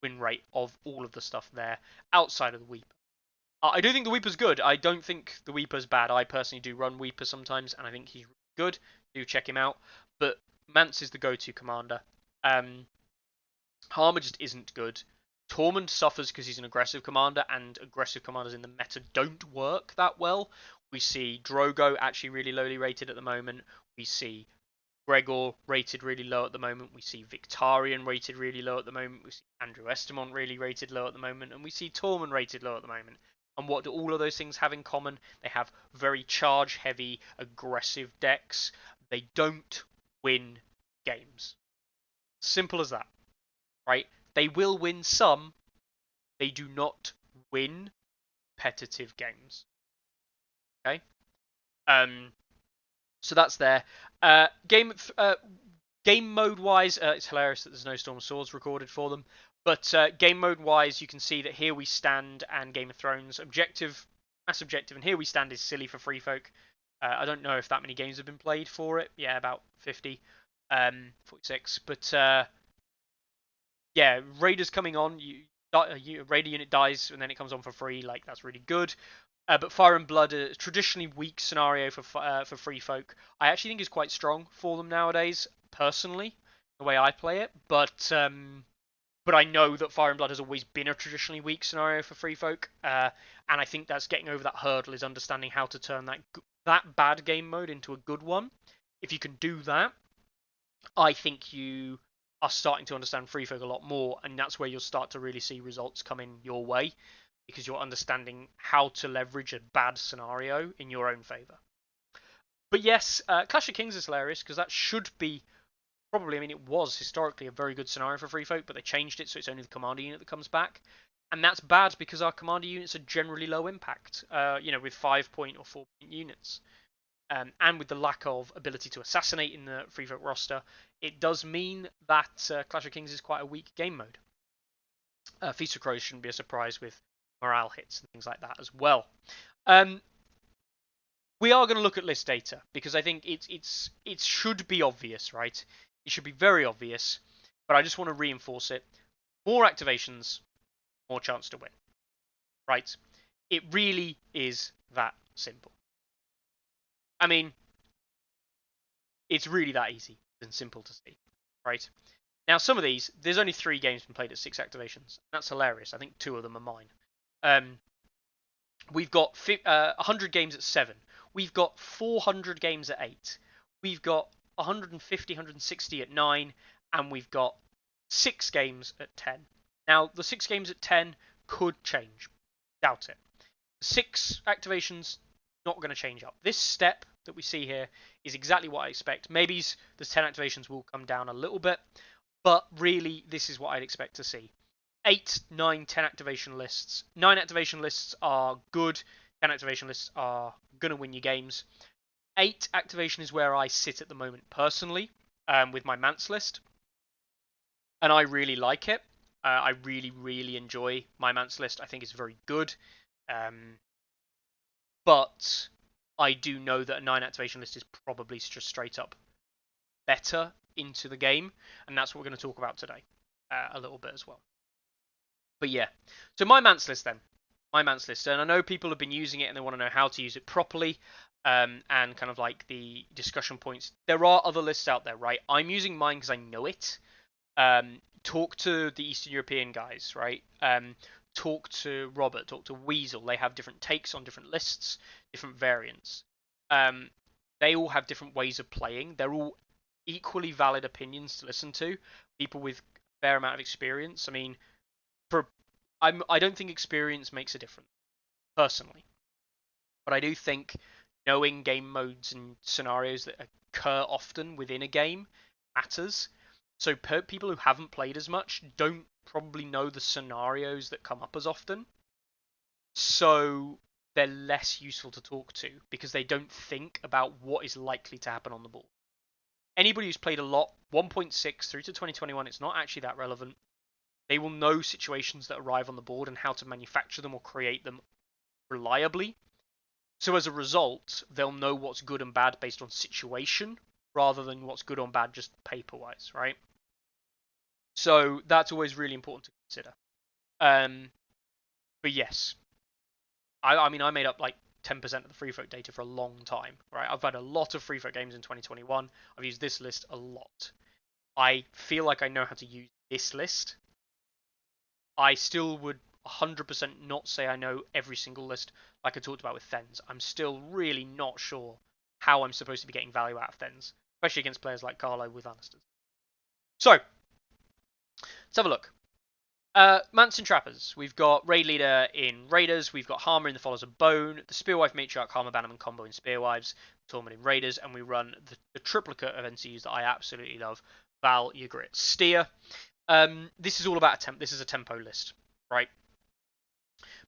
win rate of all of the stuff there outside of the Weeper. I do think the Weeper's good. I don't think the Weeper's bad. I personally do run Weeper sometimes, and I think he's good. Do check him out. But Mance is the go-to commander. Harma just isn't good. Tormund suffers because he's an aggressive commander, and aggressive commanders in the meta don't work that well. We see Drogo actually really lowly rated at the moment. We see Gregor rated really low at the moment. We see Victarion rated really low at the moment. We see Andrew Estamont really rated low at the moment. And we see Tormund rated low at the moment. And what do all of those things have in common? They have very charge-heavy, aggressive decks. They don't win games. Simple as that, right? They will win some. They do not win competitive games. Okay? So that's there. Game mode wise, it's hilarious that there's no Storm of Swords recorded for them. But game mode wise, you can see that Here We Stand and Game of Thrones Mass Objective, and Here We Stand is silly for Free Folk. I don't know if that many games have been played for it. Yeah, about 50, 46. But yeah, Raiders coming on. A Raider unit dies and then it comes on for free. Like, that's really good. But Fire and Blood, a traditionally weak scenario for Free Folk, I actually think is quite strong for them nowadays. Personally, the way I play it, but I know that Fire and Blood has always been a traditionally weak scenario for Free Folk, and I think that's getting over that hurdle, is understanding how to turn that bad game mode into a good one. If you can do that, I think you are starting to understand Free Folk a lot more, and that's where you'll start to really see results coming your way, because you're understanding how to leverage a bad scenario in your own favour. But yes, Clash of Kings is hilarious, because that should be probably, I mean, it was historically a very good scenario for Free Folk, but they changed it so it's only the commander unit that comes back. And that's bad because our commander units are generally low impact, with 5-point or 4-point units. And with the lack of ability to assassinate in the Free Folk roster, it does mean that Clash of Kings is quite a weak game mode. Feast of Crows shouldn't be a surprise with morale hits and things like that as well. We are going to look at list data because I think it should be obvious, right? It should be very obvious, but I just want to reinforce it. More activations, more chance to win. Right? It really is that simple. I mean, it's really that easy and simple to see. Right? Now, some of these, there's only 3 games been played at 6 activations. That's hilarious. I think 2 of them are mine. We've got 100 games at 7. We've got 400 games at 8. We've got 150, 160 at 9. And we've got 6 games at 10. Now, the 6 games at 10 could change. Doubt it. 6 activations, not going to change up. This step that we see here is exactly what I expect. Maybe the 10 activations will come down a little bit, but really, this is what I'd expect to see. 8, 9, 10 activation lists. 9 activation lists are good. 10 activation lists are going to win you games. 8 activation is where I sit at the moment personally, with my Mance list. And I really like it. I really, really enjoy my Mance list. I think it's very good. But I do know that a 9 activation list is probably just straight up better into the game. And that's what we're going to talk about today a little bit as well. But yeah, so my Mance list then. My Mance list. And I know people have been using it and they want to know how to use it properly. And kind of like the discussion points. There are other lists out there, right? I'm using mine because I know it. Talk to the Eastern European guys, right? Talk to Robert, talk to Weasel. They have different takes on different lists, different variants. They all have different ways of playing. They're all equally valid opinions to listen to. People with a fair amount of experience. I mean, I don't think experience makes a difference, personally. But I do think knowing game modes and scenarios that occur often within a game matters. So people who haven't played as much don't probably know the scenarios that come up as often. So they're less useful to talk to because they don't think about what is likely to happen on the board. Anybody who's played a lot, 1.6 through to 2021, it's not actually that relevant. They will know situations that arrive on the board and how to manufacture them or create them reliably. So as a result, they'll know what's good and bad based on situation rather than what's good or bad just paper-wise, right? So that's always really important to consider. But yes, I mean, I made up like 10% of the free folk data for a long time, right? I've had a lot of free folk games in 2021. I've used this list a lot. I feel like I know how to use this list. I still would 100% not say I know every single list like I talked about with Thens. I'm still really not sure how I'm supposed to be getting value out of Thens, especially against players like Carlo with Lannisters. So, let's have a look. Mance and Trappers. We've got Raid Leader in Raiders. We've got Harma in the Followers of Bone. The Spearwife Matriarch Harma Bannerman combo in Spearwives. Torment in Raiders. And we run the triplicate of NCUs that I absolutely love. Val, Ygritte, Styyr. This is all about this is a tempo list, right?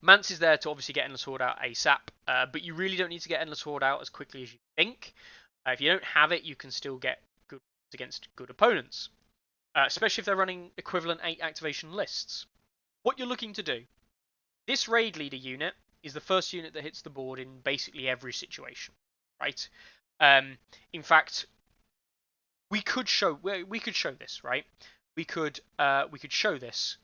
Mance is there to obviously get Endless Horde out ASAP, but you really don't need to get Endless Horde out as quickly as you think. If you don't have it, you can still get good against good opponents, especially if they're running equivalent 8 activation lists. What you're looking to do, this Raid Leader unit is the first unit that hits the board in basically every situation, right? In fact, we could show this, right? We could show this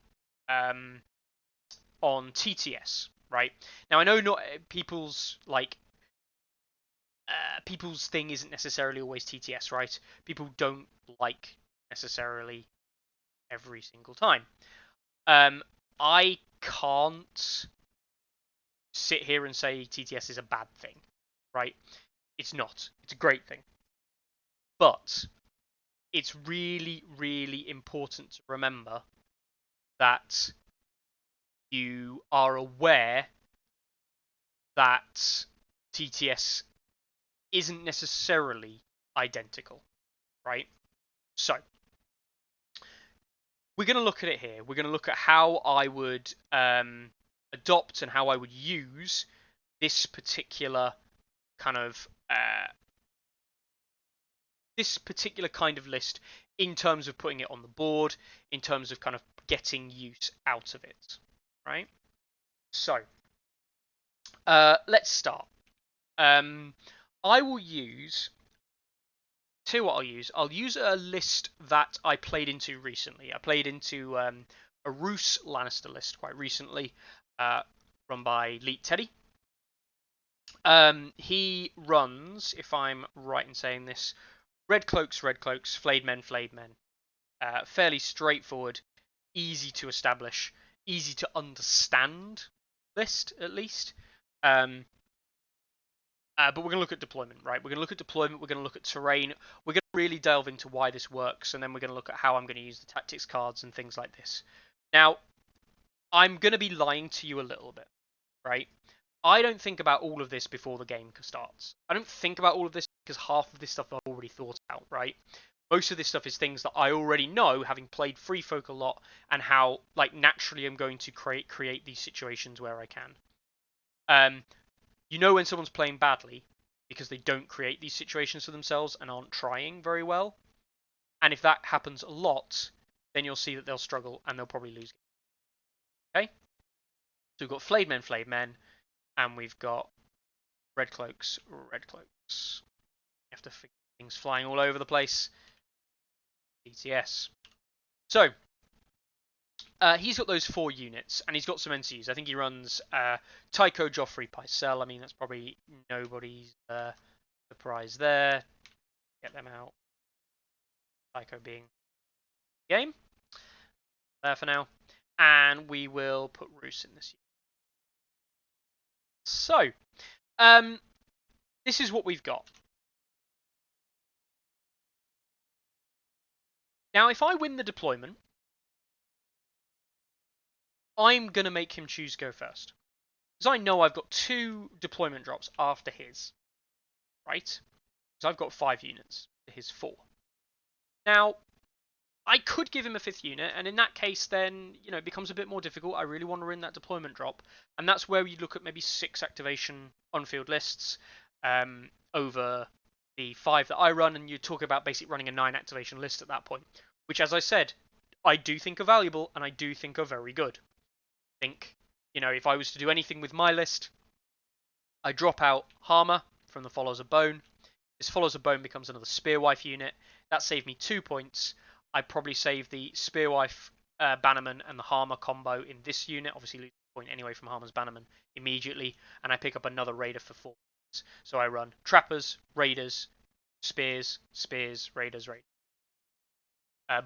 on TTS, right? Now I know not people's people's thing isn't necessarily always TTS, right? People don't like necessarily every single time. I can't sit here and say TTS is a bad thing, right? It's not. It's a great thing. But it's really, really important to remember that you are aware that TTS isn't necessarily identical, right? So, we're going to look at it here. We're going to look at how I would adopt and how I would use this particular kind of list in terms of putting it on the board, in terms of kind of getting use out of it, right? So, let's start. I will use. Tell you what I'll use. I'll use a list that I played into recently. I played into a Roose Lannister list quite recently, run by Leet Teddy. He runs, if I'm right in saying this, Red Cloaks, Flayed Men. Fairly straightforward, easy to establish, easy to understand list, at least. But we're going to look at deployment, right? We're going to look at deployment, we're going to look at terrain, we're going to really delve into why this works, and then we're going to look at how I'm going to use the tactics cards and things like this. Now, I'm going to be lying to you a little bit, right? I don't think about all of this before the game starts. I don't think about all of this because half of this stuff I've already thought out, right? Most of this stuff is things that I already know, having played Free Folk a lot, and how, like, naturally I'm going to create these situations where I can. You know when someone's playing badly because they don't create these situations for themselves and aren't trying very well. And if that happens a lot, then you'll see that they'll struggle and they'll probably lose. Okay? So we've got flayed men, and we've got red cloaks. You have to figure things flying all over the place. DTS. So, he's got those 4 units, and he's got some NCUs. I think he runs Tycho, Joffrey, Pycelle. I mean, that's probably nobody's surprise there. Get them out. Tycho being game. There for now. And we will put Roos in this unit. So, this is what we've got. Now, if I win the deployment, I'm going to make him choose go first. Because I know I've got 2 deployment drops after his. Right? Because I've got 5 units to his 4. Now, I could give him a 5th unit, and in that case, then, you know, it becomes a bit more difficult. I really want to win that deployment drop. And that's where you look at maybe 6 activation on-field lists over the 5 that I run, and you talk about basically running a 9 activation list at that point. Which, as I said, I do think are valuable, and I do think are very good. I think, you know, if I was to do anything with my list, I drop out Harma from the Follows of Bone. This Follows of Bone becomes another Spearwife unit. That saved me 2 points. I'd probably save the Spearwife Bannerman and the Harma combo in this unit. Obviously, lose a point anyway from Harma's Bannerman immediately. And I pick up another Raider for 4 points. So I run Trappers, Raiders, Spears, Raiders, Raiders.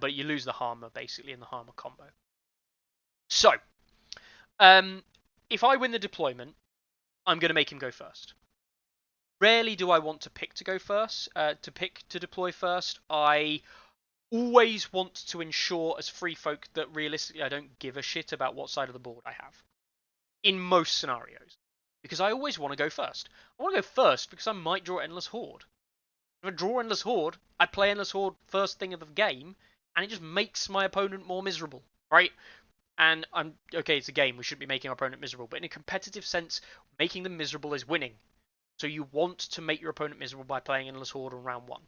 But you lose the Harma basically in the Harma combo. So, if I win the deployment, I'm going to make him go first. Rarely do I want to pick to go first, to deploy first. I always want to ensure as Free Folk that realistically I don't give a shit about what side of the board I have. In most scenarios. Because I always want to go first. I want to go first because I might draw Endless Horde. If I draw Endless Horde, I play Endless Horde first thing of the game, and it just makes my opponent more miserable, right? And okay, it's a game, we shouldn't be making our opponent miserable, but in a competitive sense, making them miserable is winning. So you want to make your opponent miserable by playing Endless Horde on round 1.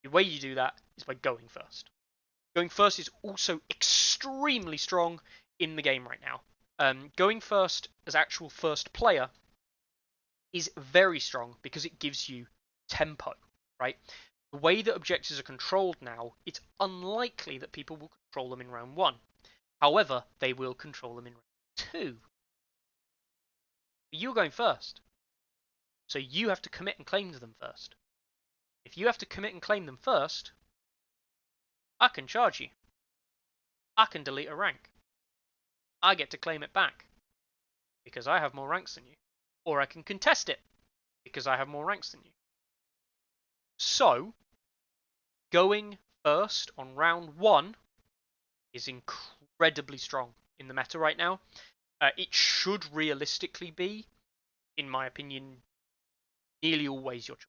The way you do that is by going first. Going first is also extremely strong in the game right now. Going first as actual first player is very strong because it gives you tempo, right? The way that objectives are controlled now, it's unlikely that people will control them in round 1. However, they will control them in round 2. You're going first. So you have to commit and claim them first. If you have to commit and claim them first, I can charge you. I can delete a rank. I get to claim it back because I have more ranks than you. Or I can contest it because I have more ranks than you. So, going first on round 1 is incredibly strong in the meta right now. It should realistically be, in my opinion, nearly always your choice.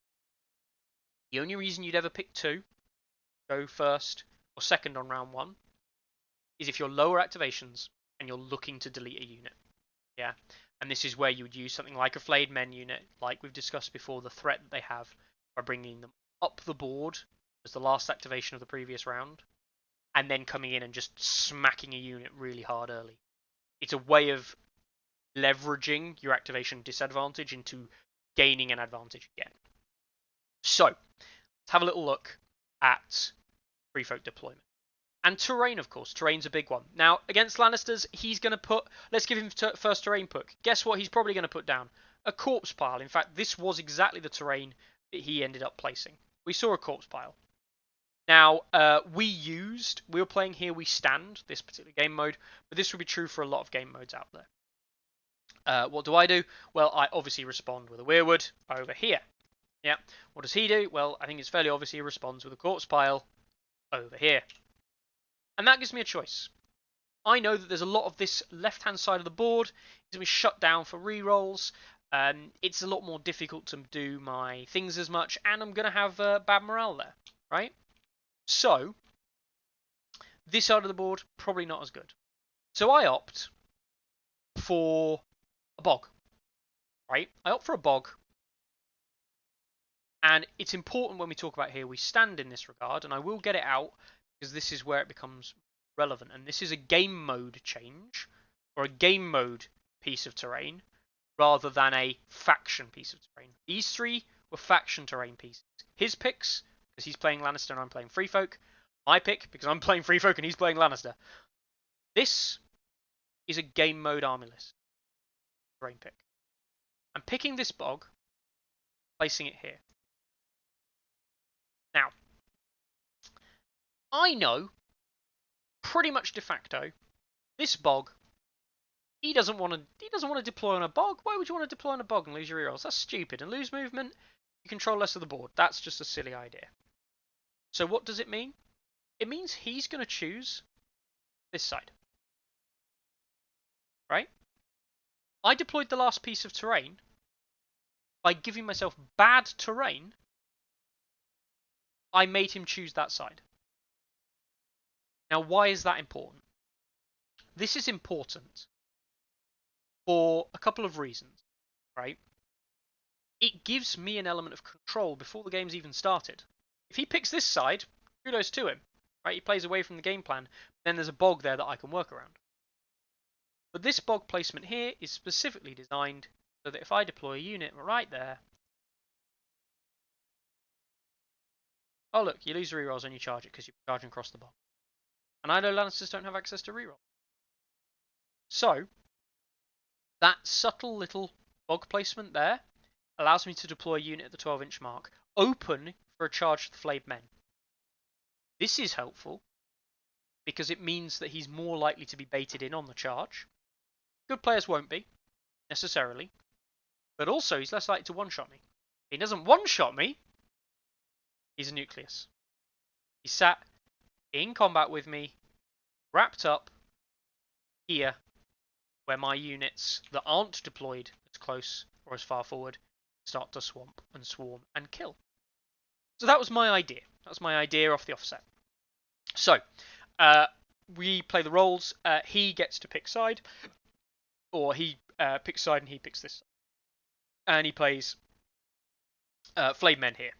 The only reason you'd ever pick 2, go first or second on round 1, is if you're lower activations and you're looking to delete a unit. Yeah, and this is where you would use something like a Flayed Men unit, like we've discussed before, the threat that they have by bringing them up the board as the last activation of the previous round, and then coming in and just smacking a unit really hard early. It's a way of leveraging your activation disadvantage into gaining an advantage again. So, let's have a little look at Free Folk deployment. And terrain, of course. Terrain's a big one. Now, against Lannisters, he's going to put... Let's give him first terrain pick. Guess what he's probably going to put down? A corpse pile. In fact, this was exactly the terrain that he ended up placing. We saw a corpse pile. Now, we were playing Here We Stand, this particular game mode, but this would be true for a lot of game modes out there. What do I do? Well, I obviously respond with a weirwood over here. Yeah. What does he do? Well, I think it's fairly obvious he responds with a corpse pile over here. And that gives me a choice. I know that there's a lot of this left-hand side of the board is going to be shut down for rerolls. It's a lot more difficult to do my things as much, and I'm going to have bad morale there, right? So, this side of the board, probably not as good. So I opt for a bog, right? I opt for a bog. And it's important when we talk about here, we stand in this regard, and I will get it out because this is where it becomes relevant. And this is a game mode change, or a game mode piece of terrain, rather than a faction piece of terrain. These three were faction terrain pieces. His picks, because he's playing Lannister and I'm playing Free Folk. My pick, because I'm playing Free Folk and he's playing Lannister. This is a game mode army list. Terrain pick. I'm picking this bog, placing it here. Now, I know, pretty much de facto, this bog, he doesn't want to deploy on a bog. Why would you want to deploy on a bog and lose your rerolls? That's stupid. And lose movement, you control less of the board. That's just a silly idea. So what does it mean? It means he's going to choose this side. Right? I deployed the last piece of terrain by giving myself bad terrain. I made him choose that side. Now, why is that important? This is important for a couple of reasons, right? It gives me an element of control before the game's even started. If he picks this side, kudos to him, right? He plays away from the game plan. Then there's a bog there that I can work around. But this bog placement here is specifically designed so that if I deploy a unit right there, oh look, you lose rerolls when you charge it because you're charging across the bog. And I know Lannisters don't have access to reroll. So, that subtle little bog placement there allows me to deploy a unit at the 12-inch mark, open for a charge to the flayed men. This is helpful because it means that he's more likely to be baited in on the charge. Good players won't be, necessarily. But also, he's less likely to one-shot me. If he doesn't one-shot me, he's a nucleus. He sat in combat with me, wrapped up here, where my units that aren't deployed as close or as far forward start to swamp and swarm and kill. So that was my idea. That was my idea off the offset. So, we play the roles. He gets to pick side, or he picks side and he picks this side. And he plays Flayed Men here,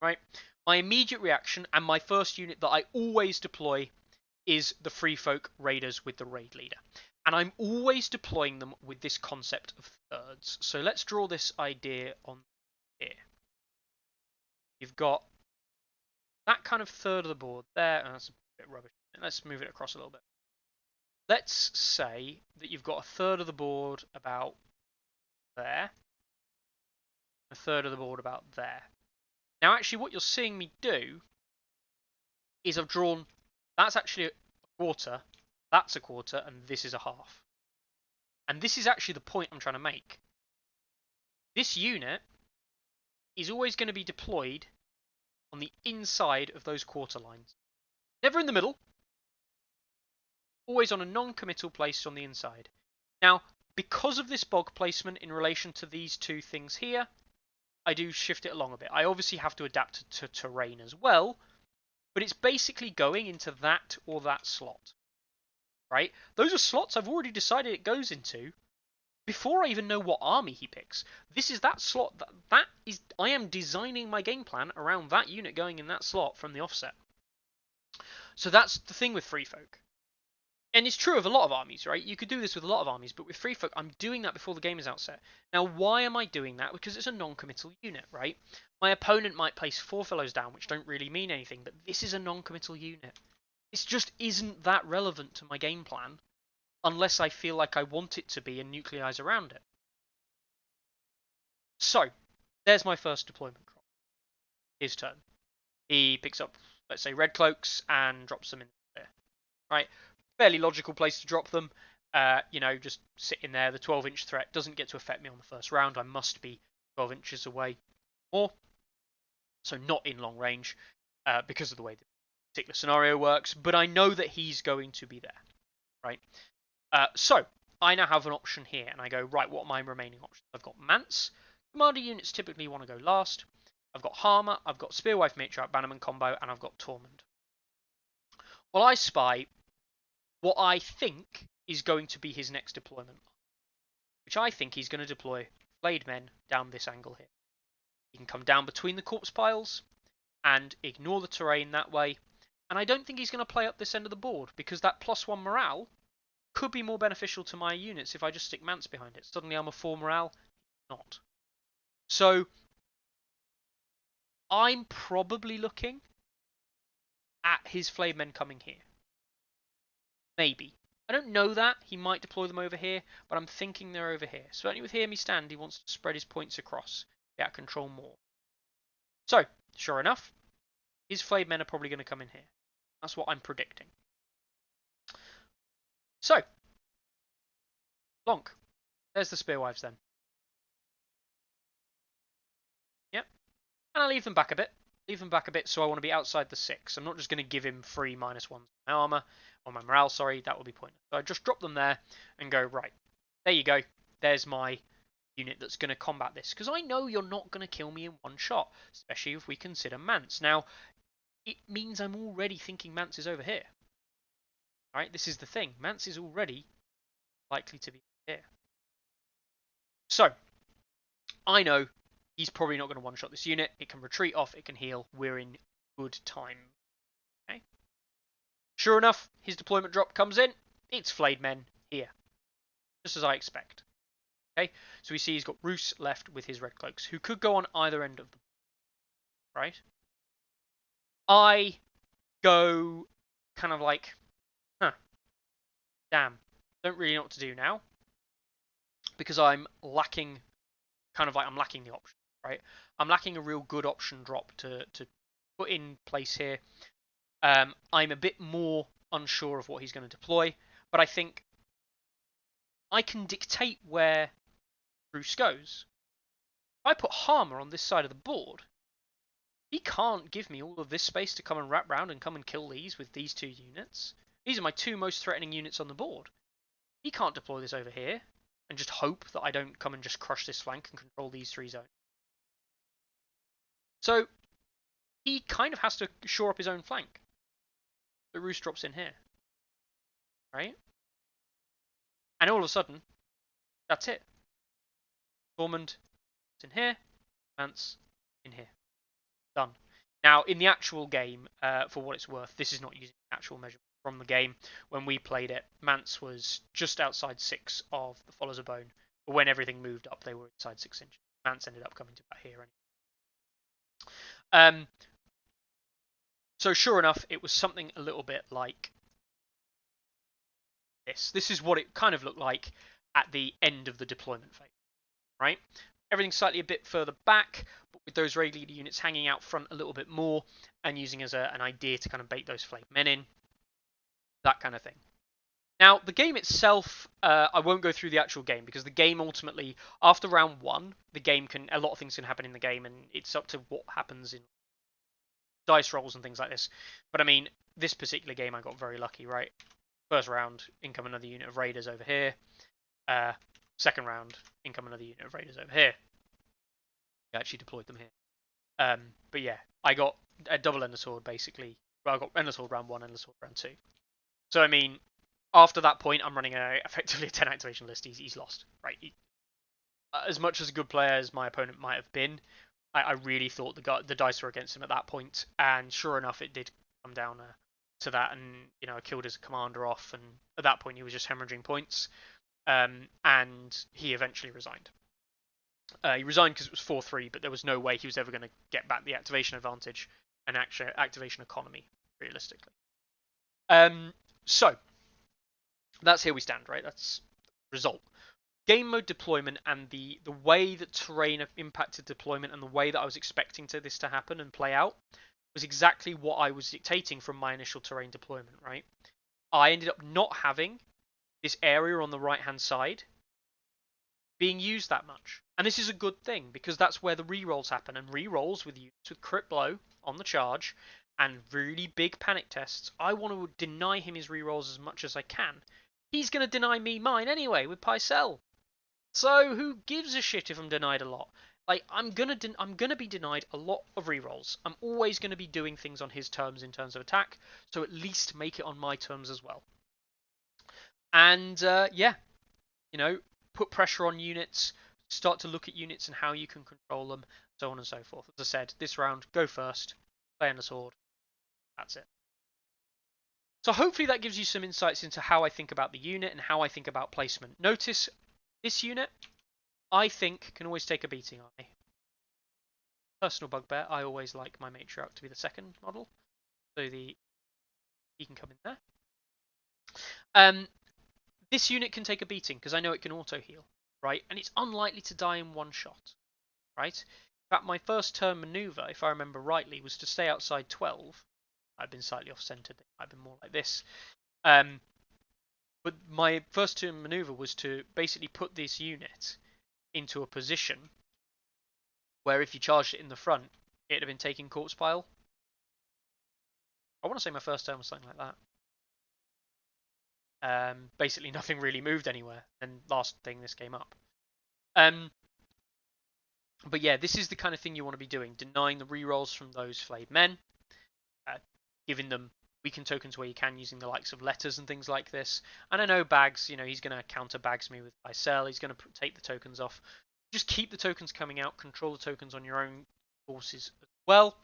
right? My immediate reaction and my first unit that I always deploy is the Free Folk Raiders with the Raid Leader. And I'm always deploying them with this concept of thirds. So let's draw this idea on here. You've got that kind of third of the board there, and that's a bit rubbish. Let's move it across a little bit. Let's say that you've got a third of the board about there, a third of the board about there. Now, actually, what you're seeing me do is I've drawn, that's actually a quarter, that's a quarter, and this is a half. And this is actually the point I'm trying to make. This unit is always going to be deployed on the inside of those quarter lines. Never in the middle. Always on a non-committal place on the inside. Now, because of this bog placement in relation to these two things here, I do shift it along a bit. I obviously have to adapt to terrain as well, but it's basically going into that or that slot. Right? Those are slots I've already decided it goes into before I even know what army he picks. This is that slot. I am designing my game plan around that unit going in that slot from the offset. So that's the thing with Free Folk. And it's true of a lot of armies, right? You could do this with a lot of armies, but with Free Folk, I'm doing that before the game is outset. Now, why am I doing that? Because it's a non-committal unit, right? My opponent might place 4 fellows down, which don't really mean anything, but this is a non-committal unit. This just isn't that relevant to my game plan unless I feel like I want it to be and nucleize around it. So, there's my first deployment crop. His turn. He picks up, let's say, red cloaks and drops them in there. Right? Fairly logical place to drop them. You know, just sitting there. The 12-inch threat doesn't get to affect me on the first round. I must be 12 inches away or so not in long range because of the way the particular scenario works. But I know that he's going to be there, right? So I now have an option here, and I go, right, what are my remaining options? I've got Mance. Commander units typically want to go last. I've got Harma, I've got Spearwife Matriarch Bannerman combo, and I've got Tormund. Well, I spy what I think is going to be his next deployment, which I think he's going to deploy Flayed Men down this angle here. He can come down between the corpse piles and ignore the terrain that way, and I don't think he's going to play up this end of the board, because that +1 morale could be more beneficial to my units if I just stick Mance behind it. Suddenly I'm a 4 morale, not. So I'm probably looking at his Flayed Men coming here. Maybe. I don't know that. He might deploy them over here, but I'm thinking they're over here. Certainly with Hear Me Stand, he wants to spread his points across. Yeah, control more. So, sure enough, his Flayed Men are probably going to come in here. That's what I'm predicting. So, Lonk. There's the Spearwives then. Yep. And I leave them back a bit. Leave them back a bit, so I want to be outside the 6. I'm not just going to give him 3 -1s on my armor, or my morale, sorry, that would be pointless. So I just drop them there and go, right, there you go. There's my unit that's going to combat this. Because I know you're not going to kill me in one shot, especially if we consider Mance. Now, it means I'm already thinking Mance is over here. Right, this is the thing. Mance is already likely to be here. So, I know he's probably not going to one-shot this unit. It can retreat off, it can heal. We're in good time. Okay. Sure enough, his deployment drop comes in. It's Flayed Men here. Just as I expect. Okay, so we see he's got Roose left with his red cloaks, who could go on either end of them. Right? I go kind of like, damn, don't really know what to do now. Because I'm lacking, I'm lacking the option. Right, I'm lacking a real good option drop to put in place here. I'm a bit more unsure of what he's going to deploy, but I think I can dictate where Bruce goes. If I put Harma on this side of the board, he can't give me all of this space to come and wrap round and come and kill these with these 2 units. These are my 2 most threatening units on the board. He can't deploy this over here and just hope that I don't come and just crush this flank and control these 3 zones. So he kind of has to shore up his own flank. The Roose drops in here. Right? And all of a sudden, that's it. Tormund is in here. Mance in here. Done. Now, in the actual game, for what it's worth, this is not using the actual measurement from the game. When we played it, Mance was just outside 6 of the Followers of Bone. But when everything moved up, they were inside 6 inches. Mance ended up coming to about here anyway. So sure enough, it was something a little bit like this. This is what it kind of looked like at the end of the deployment phase, right? Everything's slightly a bit further back, but with those raid leader units hanging out front a little bit more and using as an idea to kind of bait those Flayed Men in, that kind of thing. Now, the game itself, I won't go through the actual game because the game ultimately, after round 1, a lot of things can happen in the game, and it's up to what happens in dice rolls and things like this. But I mean, this particular game, I got very lucky, right? First round, income another unit of raiders over here. Second round, income another unit of raiders over here. I actually deployed them here. But yeah, I got a double Endless Horde basically. Well, I got Endless Horde round 1, Endless Horde round 2. So I mean, after that point, I'm running effectively a 10 activation list. He's lost, right? As much as a good player as my opponent might have been, I really thought the dice were against him at that point, and sure enough, it did come down to that, and I killed his commander off, and at that point he was just hemorrhaging points, and he eventually resigned. He resigned because it was 4-3, but there was no way he was ever going to get back the activation advantage and activation economy, realistically. So that's here we stand, right? That's the result. Game mode deployment and the way that terrain impacted deployment and the way that I was expecting this to happen and play out was exactly what I was dictating from my initial terrain deployment, right? I ended up not having this area on the right hand side being used that much. And this is a good thing because that's where the rerolls happen. And rerolls with units with crit blow on the charge and really big panic tests, I want to deny him his rerolls as much as I can. He's going to deny me mine anyway with Pycelle. So who gives a shit if I'm denied a lot? Like I'm gonna be denied a lot of rerolls. I'm always gonna be doing things on his terms in terms of attack, so at least make it on my terms as well. And yeah, you know, put pressure on units, start to look at units and how you can control them, so on and so forth. As I said, this round, go first, play on the sword. That's it. So hopefully that gives you some insights into how I think about the unit and how I think about placement. Notice this unit, I think, can always take a beating. Personal bugbear, I always like my matriarch to be the second model, so he can come in there. This unit can take a beating because I know it can auto heal, right? And it's unlikely to die in one shot, right? In fact, my first turn maneuver, if I remember rightly, was to stay outside 12. I've been slightly off-centered. I've been more like this. But my first turn maneuver was to basically put this unit into a position where if you charged it in the front, it'd have been taking corpse pile. I want to say my first turn was something like that. Basically, nothing really moved anywhere. And last thing, this came up. But yeah, this is the kind of thing you want to be doing. Denying the rerolls from those flayed men. Giving them weaken tokens where you can, using the likes of letters and things like this. And I know Bags, he's going to counter Bags me with Pycelle. He's going to take the tokens off. Just keep the tokens coming out. Control the tokens on your own forces as well.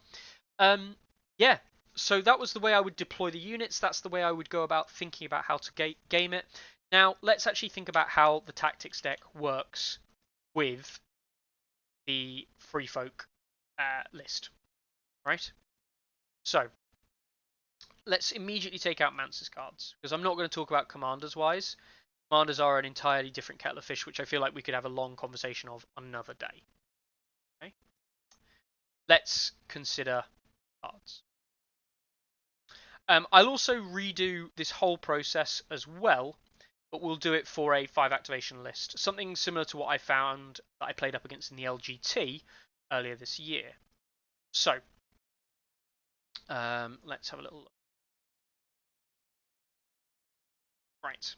Yeah, so that was the way I would deploy the units. That's the way I would go about thinking about how to game it. Now, let's actually think about how the tactics deck works with the Free Folk list, right? So, let's immediately take out Mance's cards, because I'm not going to talk about commanders-wise. Commanders are an entirely different kettle of fish, which I feel like we could have a long conversation of another day. Okay? Let's consider cards. I'll also redo this whole process as well, but we'll do it for a 5 activation list. Something similar to what I found that I played up against in the LGT earlier this year. So, let's have a little look. Right.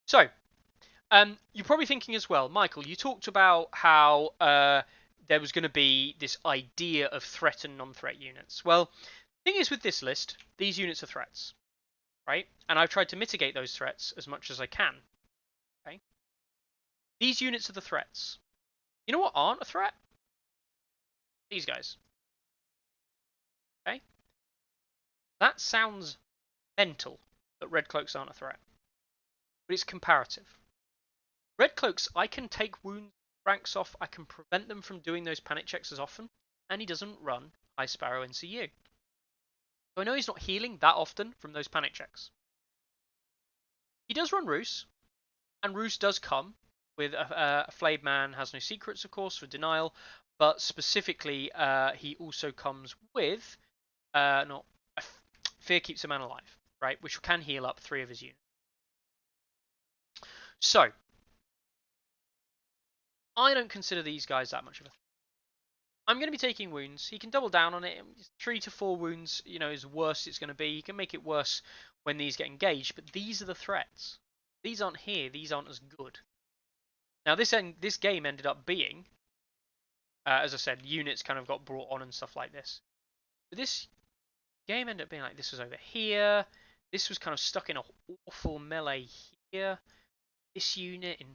So, you're probably thinking as well, Michael, you talked about how there was going to be this idea of threat and non-threat units. Well, the thing is with this list, these units are threats, right? And I've tried to mitigate those threats as much as I can. Okay. These units are the threats. You know what aren't a threat? These guys. Okay. That sounds mental, that red cloaks aren't a threat. But it's comparative. Red cloaks, I can take wound ranks off, I can prevent them from doing those panic checks as often, and he doesn't run High Sparrow NCU. So I know he's not healing that often from those panic checks. He does run Roos, and Roos does come with a Flayed Man has no secrets, of course, for denial, but specifically he also comes with Fear keeps a man alive, right, which can heal up 3 of his units. So, I don't consider these guys that much of a threat. I'm going to be taking wounds. He can double down on it. 3 to 4 wounds, is the worst it's going to be. He can make it worse when these get engaged, but these are the threats. These aren't here. These aren't as good. Now, this game ended up being, as I said, units kind of got brought on and stuff like this. But this game ended up being like this was over here. This was kind of stuck in an awful melee here. This unit in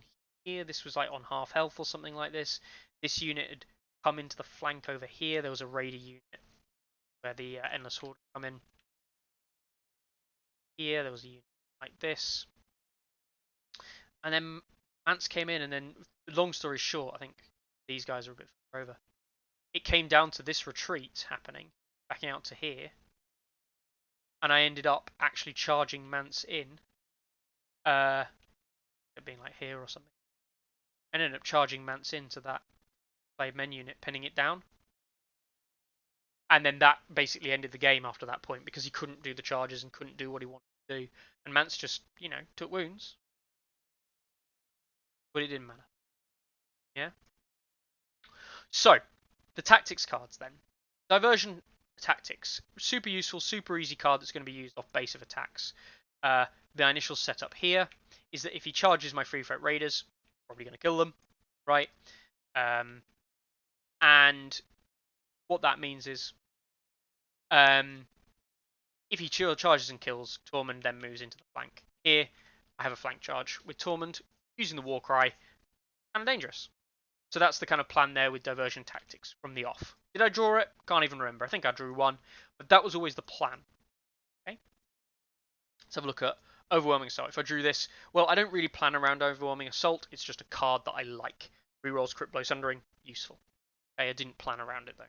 here, this was like on half health or something like this. This unit had come into the flank over here. There was a raider unit where the Endless Horde come in. Here, there was a unit like this. And then Mance came in, and then, long story short, I think these guys are a bit far over. It came down to this retreat happening, backing out to here. And I ended up actually charging Mance in. It being like here or something. I ended up charging Mance into that Flayed Men unit, pinning it down. And then that basically ended the game after that point because he couldn't do the charges and couldn't do what he wanted to do. And Mance just, took wounds. but it didn't matter. Yeah. So, the tactics cards then. Diversion tactics, super useful, super easy card that's going to be used off base of attacks. The initial setup here is that if he charges my free threat raiders, probably going to kill them, right? And what that means is, if he charges and kills, Tormund then moves into the flank. Here, I have a flank charge with Tormund using the Warcry, kind of dangerous. So that's the kind of plan there with diversion tactics from the off. Did I draw it? Can't even remember. I think I drew one, but that was always the plan. Okay. Let's have a look at Overwhelming Assault. If I drew this, well, I don't really plan around Overwhelming Assault. It's just a card that I like. Rerolls crit blow sundering, useful. Okay, I didn't plan around it though.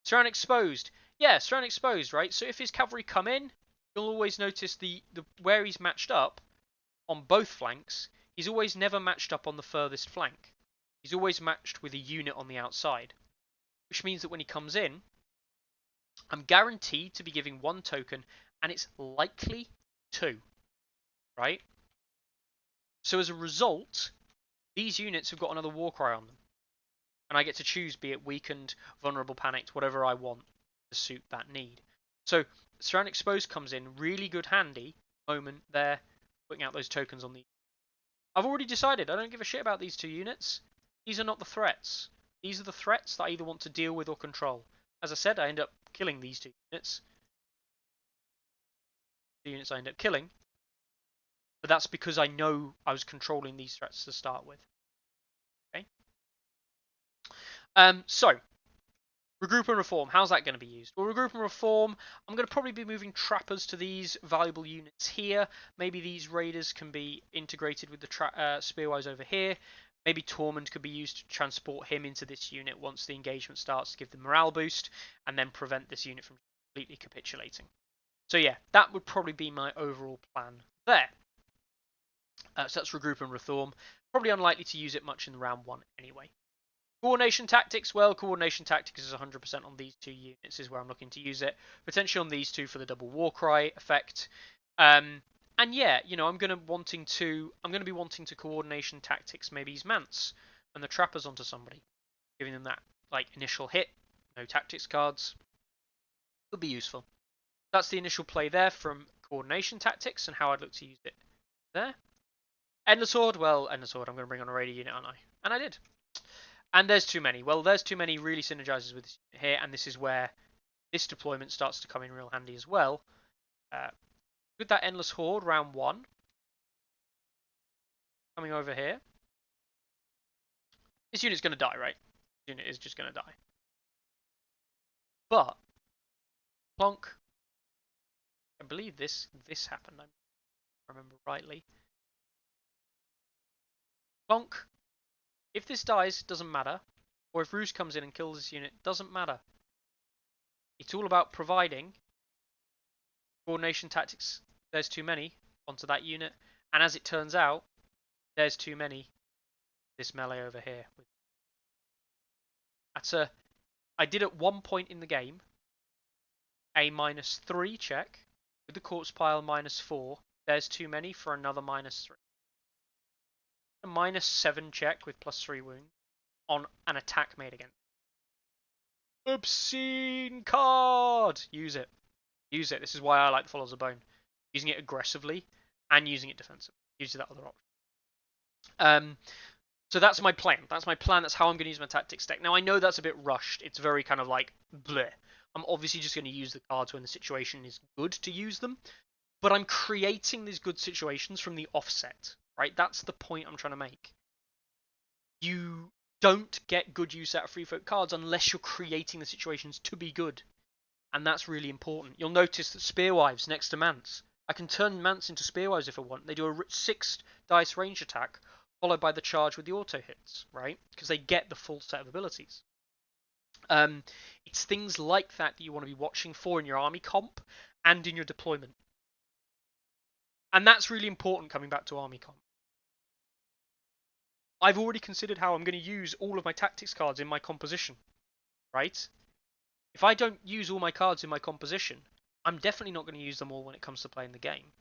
Surround Exposed. Yeah, Surround Exposed, right? So if his cavalry come in, you'll always notice the where he's matched up on both flanks. He's always never matched up on the furthest flank. He's always matched with a unit on the outside, which means that when he comes in, I'm guaranteed to be giving 1 token, and it's likely 2, right? So as a result, these units have got another Warcry on them, and I get to choose, be it weakened, vulnerable, panicked, whatever I want to suit that need. So Surround Exposed comes in really good handy moment there, putting out those tokens on the. I've already decided I don't give a shit about these 2 units. These are not the threats. These are the threats that I either want to deal with or control. As I said, I end up killing these 2 units. The units I end up killing. But that's because I know I was controlling these threats to start with. Okay. So, Regroup and Reform. How's that going to be used? Well, Regroup and Reform, I'm going to probably be moving trappers to these valuable units here. Maybe these raiders can be integrated with the Spearwives over here. Maybe Tormund could be used to transport him into this unit once the engagement starts to give them morale boost, and then prevent this unit from completely capitulating. So yeah, that would probably be my overall plan there. So that's Regroup and Reform. Probably unlikely to use it much in round 1 anyway. Coordination Tactics, well, Coordination Tactics is 100% on these 2 units is where I'm looking to use it. Potentially on these 2 for the double Warcry effect. And yeah, you know, I'm going to be wanting to Coordination Tactics maybe his Mance and the Trappers onto somebody. Giving them that, like, initial hit. No tactics cards. Could be useful. That's the initial play there from Coordination Tactics and how I'd look to use it there. Endless Horde, well, Endless Horde, I'm going to bring on a raider unit, aren't I? And I did. And there's too many. Well, there's too many really synergizes with this unit here, and this is where this deployment starts to come in real handy as well. With that Endless Horde, round 1. Coming over here. This unit's going to die, right? This unit is just going to die. But, plonk. I believe this happened, if I remember rightly. Plonk. If this dies, doesn't matter. Or if Roos comes in and kills this unit, doesn't matter. It's all about providing coordination tactics. There's too many onto that unit. And as it turns out, there's too many this melee over here. I did at one point in the game a -3 check with the corpse pile -4. There's too many for another -3. A -7 check with +3 wound on an attack made against. Obscene card! Use it. Use it. This is why I like the Follows the Bone. Using it aggressively and using it defensively. Use that other option. So that's my plan. That's my plan. That's how I'm going to use my tactics deck. Now, I know that's a bit rushed. It's very kind of like, bleh. I'm obviously just going to use the cards when the situation is good to use them. But I'm creating these good situations from the offset, right? That's the point I'm trying to make. You don't get good use out of free folk cards unless you're creating the situations to be good. And that's really important. You'll notice that Spearwives next to Mance. I can turn Mance into Spearwives if I want. They do a 6 dice range attack, followed by the charge with the auto hits, right? Because they get the full set of abilities. It's things like that you want to be watching for in your army comp and in your deployment. And that's really important coming back to army comp. I've already considered how I'm going to use all of my tactics cards in my composition, right? If I don't use all my cards in my composition, I'm definitely not going to use them all when it comes to playing the game.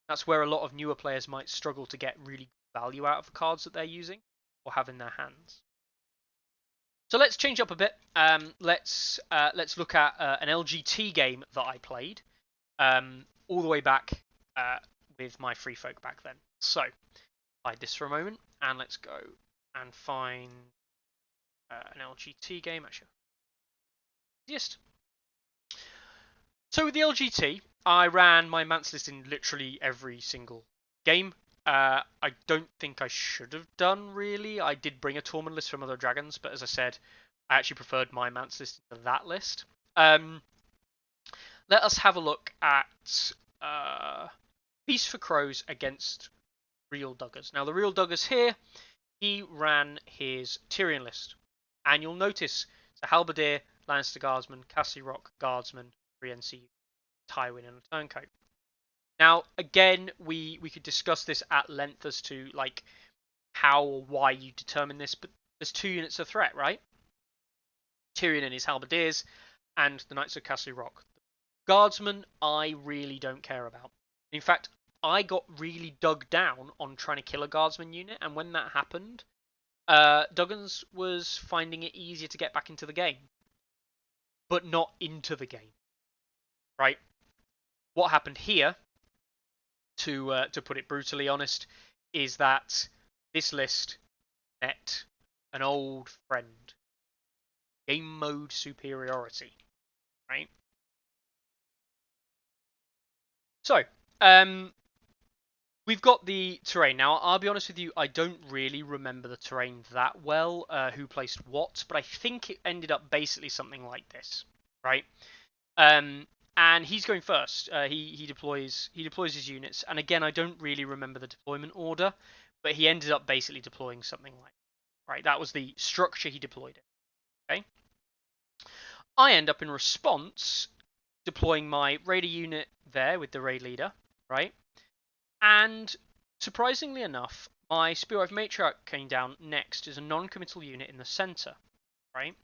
That's where a lot of newer players might struggle to get really value out of the cards that they're using or have in their hands. So let's change up a bit. Let's look at an LGT game that I played all the way back with my free folk back then. So hide this for a moment and let's go and find an LGT game. Actually, easiest. So with the LGT, I ran my Mance list in literally every single game. I don't think I should have done, really. I did bring a Tormund list from other dragons, but as I said, I actually preferred my Mance list to that list. Let us have a look at Feast for Crows against Real Duggars. Now, the Real Duggars here, he ran his Tyrion list. And you'll notice the Halberdier, Lannister Guardsman, Cassie Rock Guardsman, 3 NCUs, Tywin, and a Turncoat. Now, again, we could discuss this at length as to like how or why you determine this, but there's 2 units of threat, right? Tyrion and his Halberdiers, and the Knights of Castle Rock. Guardsmen, I really don't care about. In fact, I got really dug down on trying to kill a Guardsman unit, and when that happened, Duggan's was finding it easier to get back into the game, but not into the game, right? What happened here, to put it brutally honest, is that this list met an old friend. Game mode superiority, right? So, we've got the terrain. Now, I'll be honest with you, I don't really remember the terrain that well, who placed what, but I think it ended up basically something like this, right? And he's going first. He deploys his units, and again, I don't really remember the deployment order, but he ended up basically deploying something like, right? That was the structure he deployed it. Okay. I end up in response deploying my raider unit there with the raid leader, right? And surprisingly enough, my Spearwife Matriarch came down next as a non-committal unit in the center, right?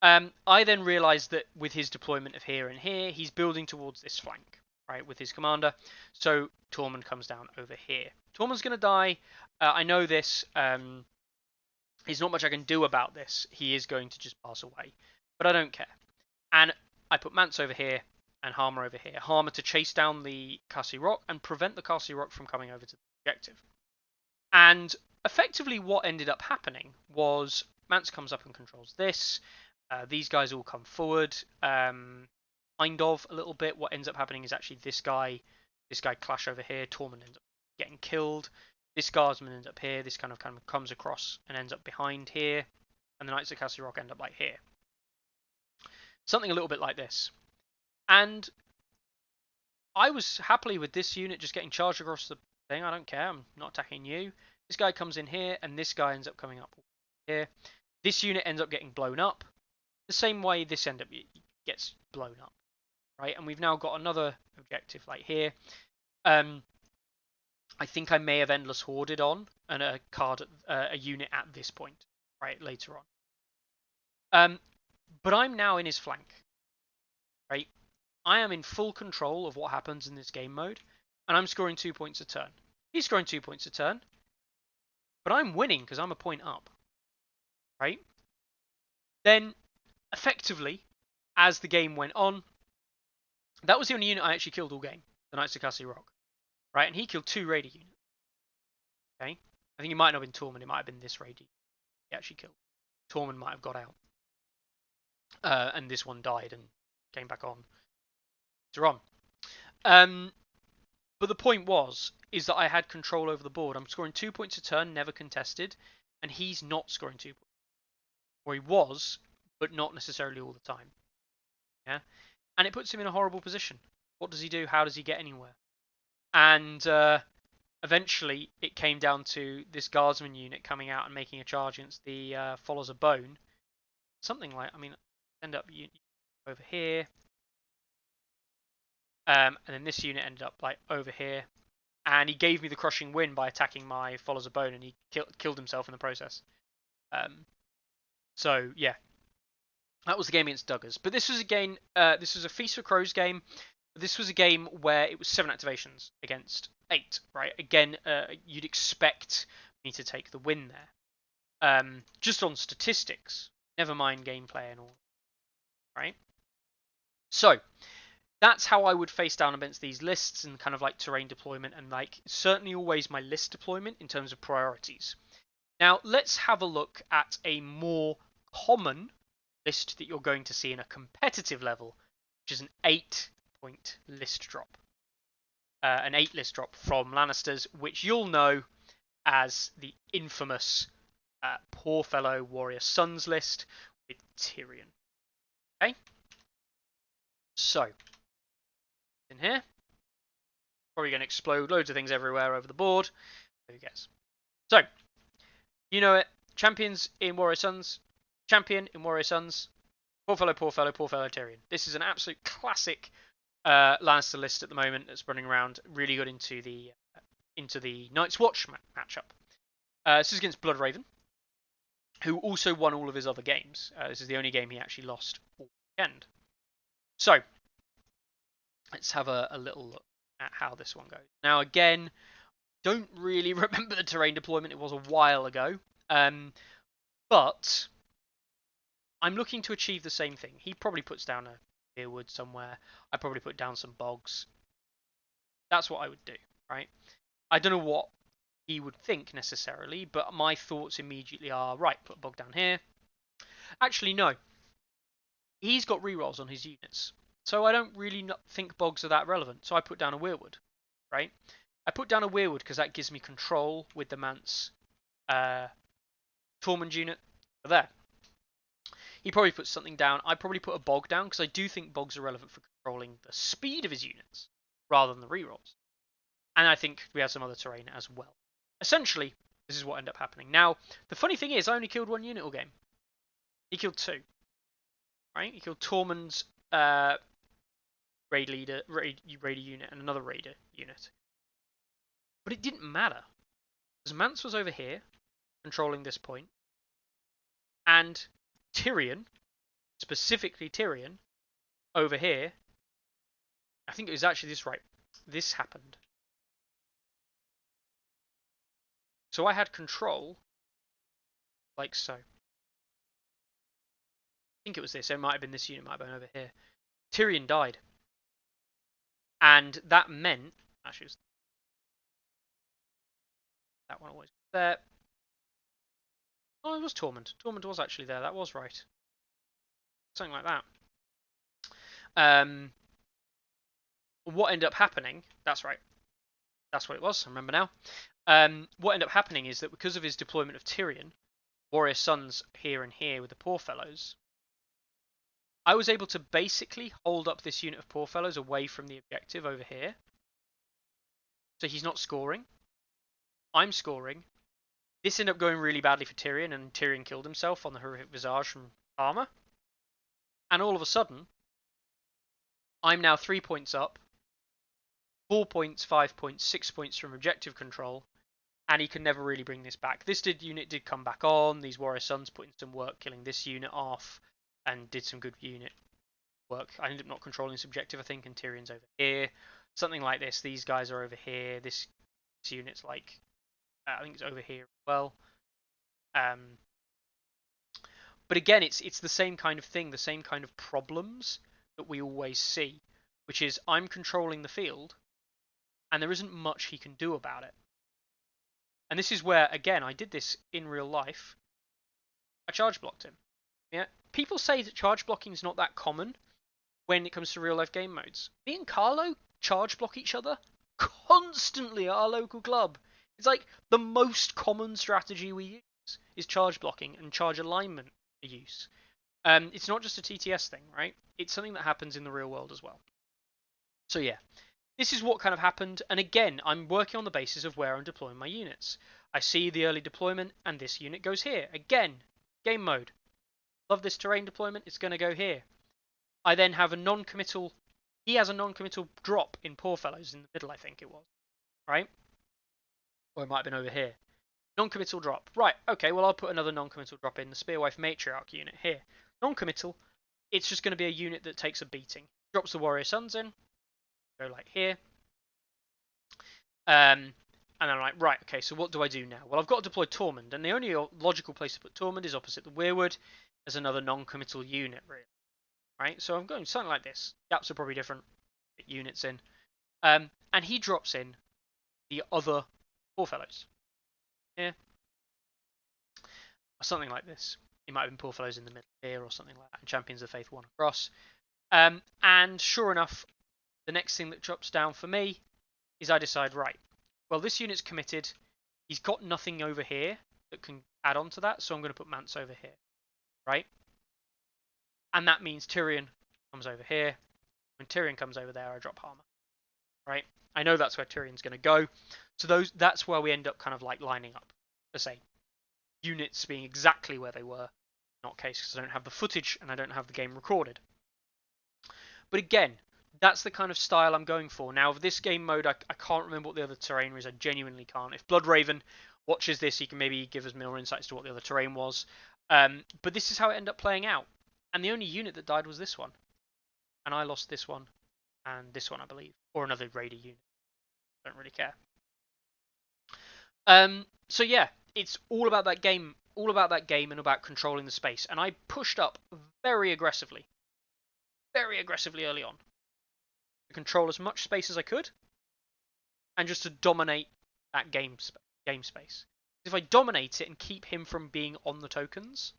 I then realised that with his deployment of here and here, he's building towards this flank, right, with his commander. So Tormund comes down over here. Tormund's going to die. I know this. There's not much I can do about this. He is going to just pass away. But I don't care. And I put Mance over here and Harma over here. Harma to chase down the Cassie Rock and prevent the Cassie Rock from coming over to the objective. And effectively what ended up happening was Mance comes up and controls this. These guys all come forward, kind of a little bit. What ends up happening is actually this guy clash over here. Tormund ends up getting killed. This guardsman ends up here. This kind of comes across and ends up behind here, and the Knights of Castle Rock end up like here. Something a little bit like this. And I was happily with this unit just getting charged across the thing. I don't care. I'm not attacking you. This guy comes in here, and this guy ends up coming up here. This unit ends up getting blown up. The same way this end up gets blown up, right? And we've now got another objective like here. I think I may have endless hoarded on and a unit at this point, right, later on. But I'm now in his flank, right? I am in full control of what happens in this game mode, and I'm scoring 2 points a turn. He's scoring 2 points a turn, but I'm winning because I'm a point up, right? Then effectively, as the game went on, that was the only unit I actually killed all game, the Knights of Castle Rock, right? And he killed 2 raider units. Okay, I think it might not have been Tormund, it might have been this raider he actually killed. Tormund might have got out, and this one died and came back on later on. But the point is that I had control over the board. I'm scoring 2 points a turn, never contested, and he's not scoring 2 points, or he was, but not necessarily all the time. Yeah, and it puts him in a horrible position. What does he do? How does he get anywhere? And eventually, it came down to this guardsman unit coming out and making a charge against the Followers of Bone. Something like, I mean, end up over here, and then this unit ended up like over here, and he gave me the crushing win by attacking my Followers of Bone, and he killed himself in the process. So yeah. That was the game against Duggars. But this was again, this was a Feast for Crows game. This was a game where it was 7 activations against 8, right? Again, you'd expect me to take the win there. Just on statistics, never mind gameplay and all, right? So, that's how I would face down against these lists and kind of like terrain deployment and like certainly always my list deployment in terms of priorities. Now, let's have a look at a more common list that you're going to see in a competitive level, which is an 8-point list drop. An 8 list drop from Lannisters, which you'll know as the infamous Poor Fellow Warrior Sons list with Tyrion. Okay? So, in here, probably going to explode loads of things everywhere over the board. Who cares? So, you know it. Champions in Warrior Sons. Champion in Warrior Sons. Poor Fellow, Poor Fellow, Poor Fellow Tyrion. This is an absolute classic Lannister list at the moment that's running around. Really good into the Night's Watch matchup. This is against Bloodraven, who also won all of his other games. This is the only game he actually lost all weekend. So, let's have a little look at how this one goes. Now, again, don't really remember the terrain deployment. It was a while ago. But I'm looking to achieve the same thing. He probably puts down a Spearwood somewhere. I probably put down some bogs. That's what I would do, right? I don't know what he would think necessarily, but my thoughts immediately are, right, put a bog down here. Actually, no. He's got rerolls on his units, so I don't really think bogs are that relevant. So I put down a Weirwood, right? I put down a Weirwood because that gives me control with the Mance Tormund unit there. He probably puts something down. I probably put a bog down because I do think bogs are relevant for controlling the speed of his units rather than the rerolls. And I think we have some other terrain as well. Essentially, this is what ended up happening. Now, the funny thing is, I only killed 1 unit all game. He killed 2. Right? He killed Tormund's raider unit and another raider unit. But it didn't matter. Because Mance was over here, controlling this point. And Tyrion, specifically Tyrion, over here. I think it was actually this, right? This happened. So I had control, like so. I think it was this. It might have been this unit, might have been over here. Tyrion died. And that meant, actually, that one always there. Oh, it was Tormund. Tormund was actually there. That was right. Something like that. What ended up happening? That's right. That's what it was. I remember now. What ended up happening is that because of his deployment of Tyrion, Warrior Sons here and here with the Poor Fellows, I was able to basically hold up this unit of Poor Fellows away from the objective over here. So he's not scoring. I'm scoring. This ended up going really badly for Tyrion, and Tyrion killed himself on the horrific visage from Harma. And all of a sudden, I'm now 3 points up, 4 points, 5 points, 6 points from objective control, and he can never really bring this back. This unit did come back on. These Warrior Sons put in some work killing this unit off, and did some good unit work. I ended up not controlling this objective, I think, and Tyrion's over here. Something like this. These guys are over here. This unit's like, I think it's over here as well. But again, it's the same kind of thing, the same kind of problems that we always see, which is I'm controlling the field, and there isn't much he can do about it. And this is where, again, I did this in real life. I charge blocked him. Yeah, people say that charge blocking is not that common when it comes to real life game modes. Me and Carlo charge block each other constantly at our local club. It's like the most common strategy we use is charge blocking and charge alignment use. It's not just a TTS thing, right? It's something that happens in the real world as well. So yeah, this is what kind of happened. And again, I'm working on the basis of where I'm deploying my units. I see the early deployment and this unit goes here. Again, game mode. Love this terrain deployment. It's going to go here. I then have a non-committal. He has a non-committal drop in Poor Fellows in the middle, I think it was. Right? Or it might have been over here. Non-committal drop. Right, okay, well I'll put another non-committal drop in the Spearwife Matriarch unit here. Non-committal, it's just going to be a unit that takes a beating. Drops the Warrior Sons in. go like here. And I'm like, right, okay, so what do I do now? Well, I've got to deploy Tormund, and the only logical place to put Tormund is opposite the Weirwood as another non-committal unit, really. Right? So I'm going something like this. Gaps are probably different. Units in. And he drops in the other Four Fellows. Here. Or something like this. He might have been Poor Fellows in the middle here or something like that. And Champions of the Faith one across. And sure enough, the next thing that drops down for me is I decide, right, well, this unit's committed. He's got nothing over here that can add on to that, so I'm going to put Mance over here. Right? And that means Tyrion comes over here. When Tyrion comes over there, I drop Harma. Right? I know that's where Tyrion's going to go. So that's where we end up kind of like lining up. Let's say units being exactly where they were. Not case because I don't have the footage and I don't have the game recorded. But again, that's the kind of style I'm going for. Now, of this game mode, I can't remember what the other terrain is. I genuinely can't. If Bloodraven watches this, he can maybe give us more insights to what the other terrain was. But this is how it ended up playing out. And the only unit that died was this one. And I lost this one and this one, I believe. Or another Raider unit. Don't really care. So yeah, it's all about that game and about controlling the space. And I pushed up very aggressively early on to control as much space as I could, and just to dominate that game space. If I dominate it and keep him from being on the tokens,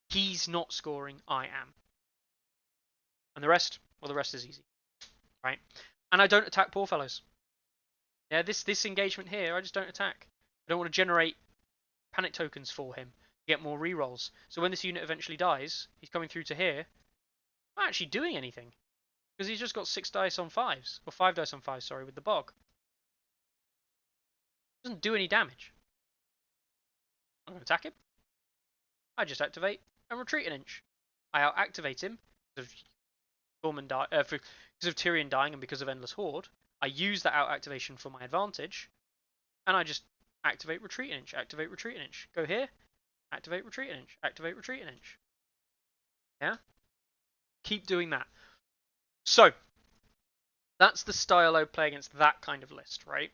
he's not scoring, I am. And the rest, well, the rest is easy, right? And I don't attack Poor Fellows. Yeah, this engagement here, I just don't attack. I don't want to generate panic tokens for him, get more rerolls. So when this unit eventually dies, he's coming through to here. I'm not actually doing anything because he's just got 6 dice on 5s, or 5 dice on 5s, sorry, with the bog. Doesn't do any damage. I'm going to attack him. I just activate and retreat an inch. I out-activate him because of Tyrion dying and because of Endless Horde. I use that out-activation for my advantage, and I just activate retreat an inch, activate retreat an inch. Go here, activate retreat an inch, activate retreat an inch. Yeah? Keep doing that. So, that's the style I would play against that kind of list, right?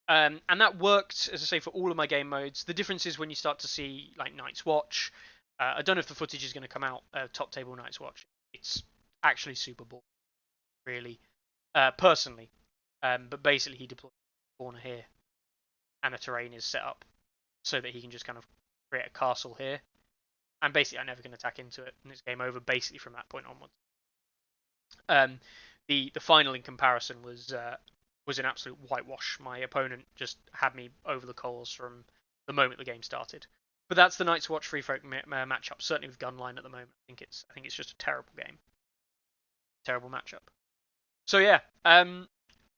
And that worked, as I say, for all of my game modes. The difference is when you start to see like Night's Watch. I don't know if the footage is going to come out. Top table Night's Watch. It's actually super boring, really, personally. But basically, he deploys a corner here, and the terrain is set up so that he can just kind of create a castle here. And basically, I never can attack into it, and it's game over basically from that point onwards. The final in comparison was an absolute whitewash. My opponent just had me over the coals from the moment the game started. But that's the Night's Watch Free Folk matchup. Certainly with Gunline at the moment, I think it's just a terrible game, terrible matchup. So yeah,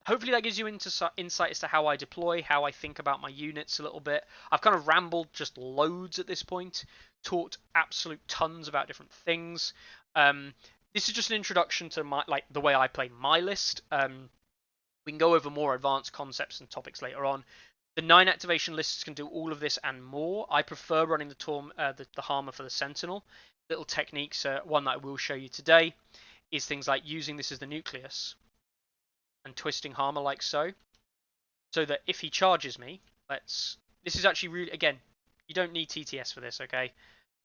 hopefully that gives you insight as to how I deploy, how I think about my units a little bit. I've kind of rambled just loads at this point, talked absolute tons about different things. This is just an introduction to the way I play my list. We can go over more advanced concepts and topics later on. The 9 activation lists can do all of this and more. I prefer running the Harma for the Sentinel. Little techniques, one that I will show you today, is things like using this as the nucleus and twisting Harma like so that if he charges me, this is actually really, again, you don't need TTS for this, okay?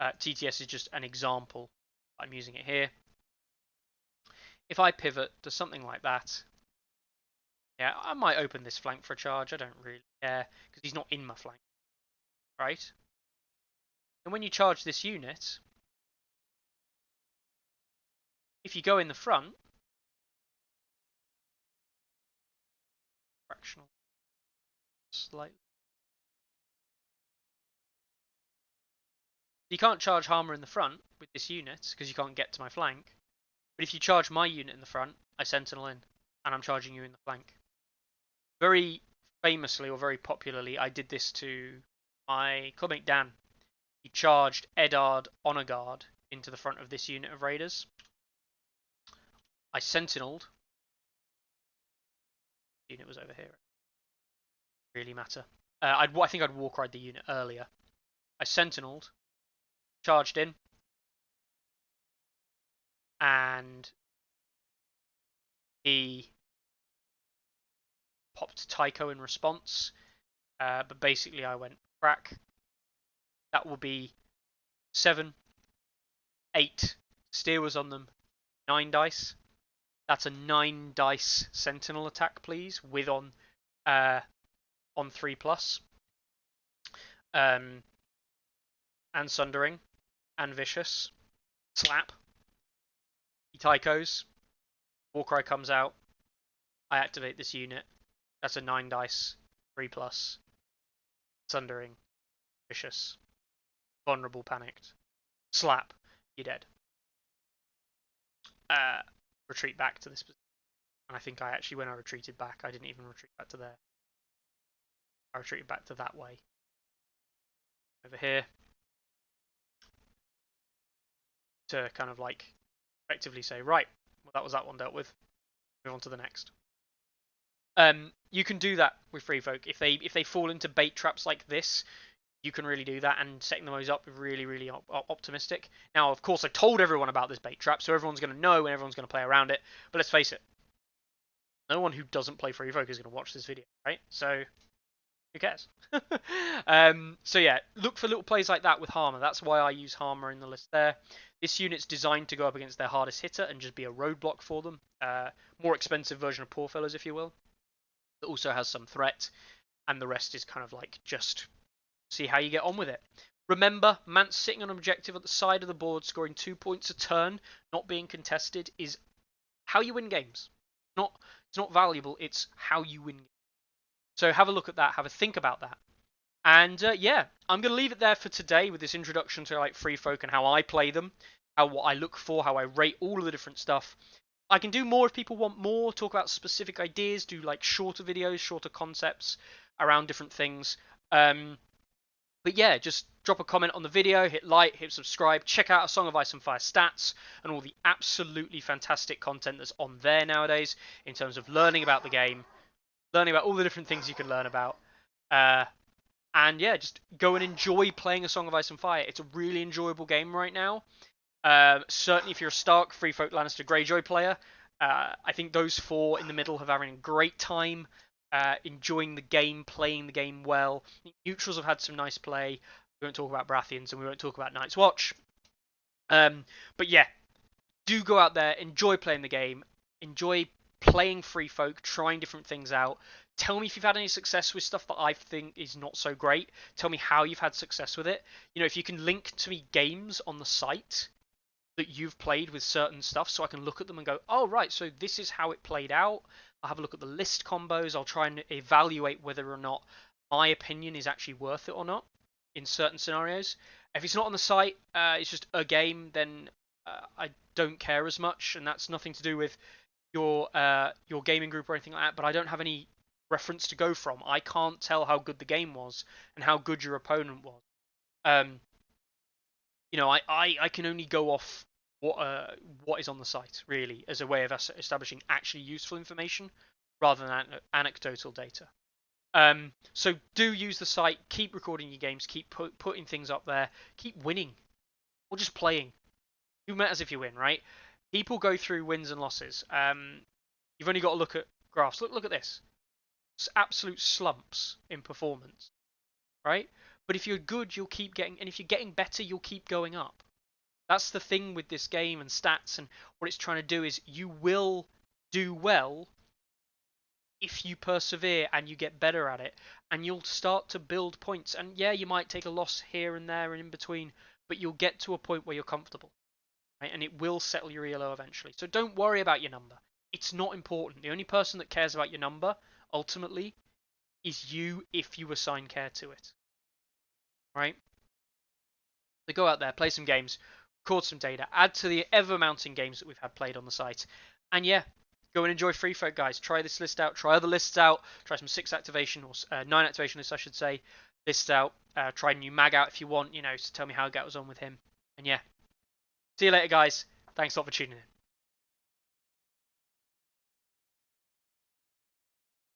TTS is just an example. I'm using it here. If I pivot to something like that, yeah, I might open this flank for a charge. I don't really care because he's not in my flank, right? And when you charge this unit, if you go in the front, fractional, slightly. You can't charge Harma in the front with this unit because you can't get to my flank. But if you charge my unit in the front, I sentinel in, and I'm charging you in the flank. Very famously or very popularly, I did this to my clubmate Dan. He charged Eddard Honor Guard into the front of this unit of raiders. I sentineled. The unit was over here. Really matter. I think I'd walk ride the unit earlier. I sentineled, charged in, and he popped Tycho in response. But basically I went crack. That will be 7, 8. Styyr was on them. 9 dice. That's a 9 dice Sentinel attack, please, with on 3+. And Sundering and Vicious. Slap. He Tychos. Warcry comes out. I activate this unit. That's a 9 dice, 3+. Sundering. Vicious. Vulnerable, panicked. Slap. You're dead. Retreat back to this position. And I think I actually, when I retreated back, I didn't even retreat back to there. I retreated back to that way. Over here. To kind of like effectively say, right, well, that was that one dealt with. Move on to the next. You can do that with free folk. If they fall into bait traps like this, you can really do that, and setting those up really, really optimistic. Now, of course, I told everyone about this bait trap, so everyone's going to know and everyone's going to play around it. But let's face it, no one who doesn't play free folk is going to watch this video, right? So who cares? So yeah, look for little plays like that with Harma. That's why I use Harma in the list there. This unit's designed to go up against their hardest hitter and just be a roadblock for them. More expensive version of Poor Fellows, if you will. That also has some threat, and the rest is kind of like just see how you get on with it. Remember, Mance sitting on an objective at the side of the board, scoring 2 points a turn, not being contested, is how you win games. It's not valuable, it's how you win games. So have a look at that, have a think about that. And yeah, I'm going to leave it there for today with this introduction to like free folk and how I play them, what I look for, how I rate all of the different stuff. I can do more if people want more, talk about specific ideas, do like shorter videos, shorter concepts around different things. But yeah, just drop a comment on the video, hit like, hit subscribe, check out A Song of Ice and Fire stats and all the absolutely fantastic content that's on there nowadays in terms of learning about the game, learning about all the different things you can learn about. And yeah, just go and enjoy playing A Song of Ice and Fire. It's a really enjoyable game right now. Certainly if you're a Stark, Free Folk, Lannister, Greyjoy player, I think those 4 in the middle have having a great time. Enjoying the game, playing the game well. Neutrals have had some nice play. We won't talk about Baratheons and we won't talk about Night's Watch. But yeah, do go out there, enjoy playing the game, enjoy playing free folk, trying different things out. Tell me if you've had any success with stuff that I think is not so great. Tell me how you've had success with it. You know, if you can link to me games on the site that you've played with certain stuff so I can look at them and go, oh, right, so this is how it played out. I'll have a look at the list combos. I'll try and evaluate whether or not my opinion is actually worth it or not in certain scenarios. If it's not on the site, it's just a game, then I don't care as much, and that's nothing to do with your gaming group or anything like that, but I don't have any reference to go from. I can't tell how good the game was and how good your opponent was. You know, I can only go off what is on the site, really, as a way of establishing actually useful information rather than anecdotal data. So do use the site, keep recording your games, keep putting things up there, keep winning, or just playing. Who matters if you win, right? People go through wins and losses. You've only got to look at graphs. Look at this. It's absolute slumps in performance, right? But if you're good, you'll keep getting, and if you're getting better, you'll keep going up. That's the thing with this game and stats, and what it's trying to do is you will do well if you persevere and you get better at it, and you'll start to build points. And yeah, you might take a loss here and there and in between, but you'll get to a point where you're comfortable, right? And it will settle your ELO eventually. So don't worry about your number. It's not important. The only person that cares about your number, ultimately, is you if you assign care to it, right? So go out there, play some games, record some data, add to the ever-mounting games that we've had played on the site. And yeah, go and enjoy free folk, guys. Try this list out, try other lists out, try some 6 activation, or 9 activation lists, I should say, lists out. Try new mag out if you want, you know, so tell me how it goes on with him. And yeah, see you later, guys. Thanks a lot for tuning in.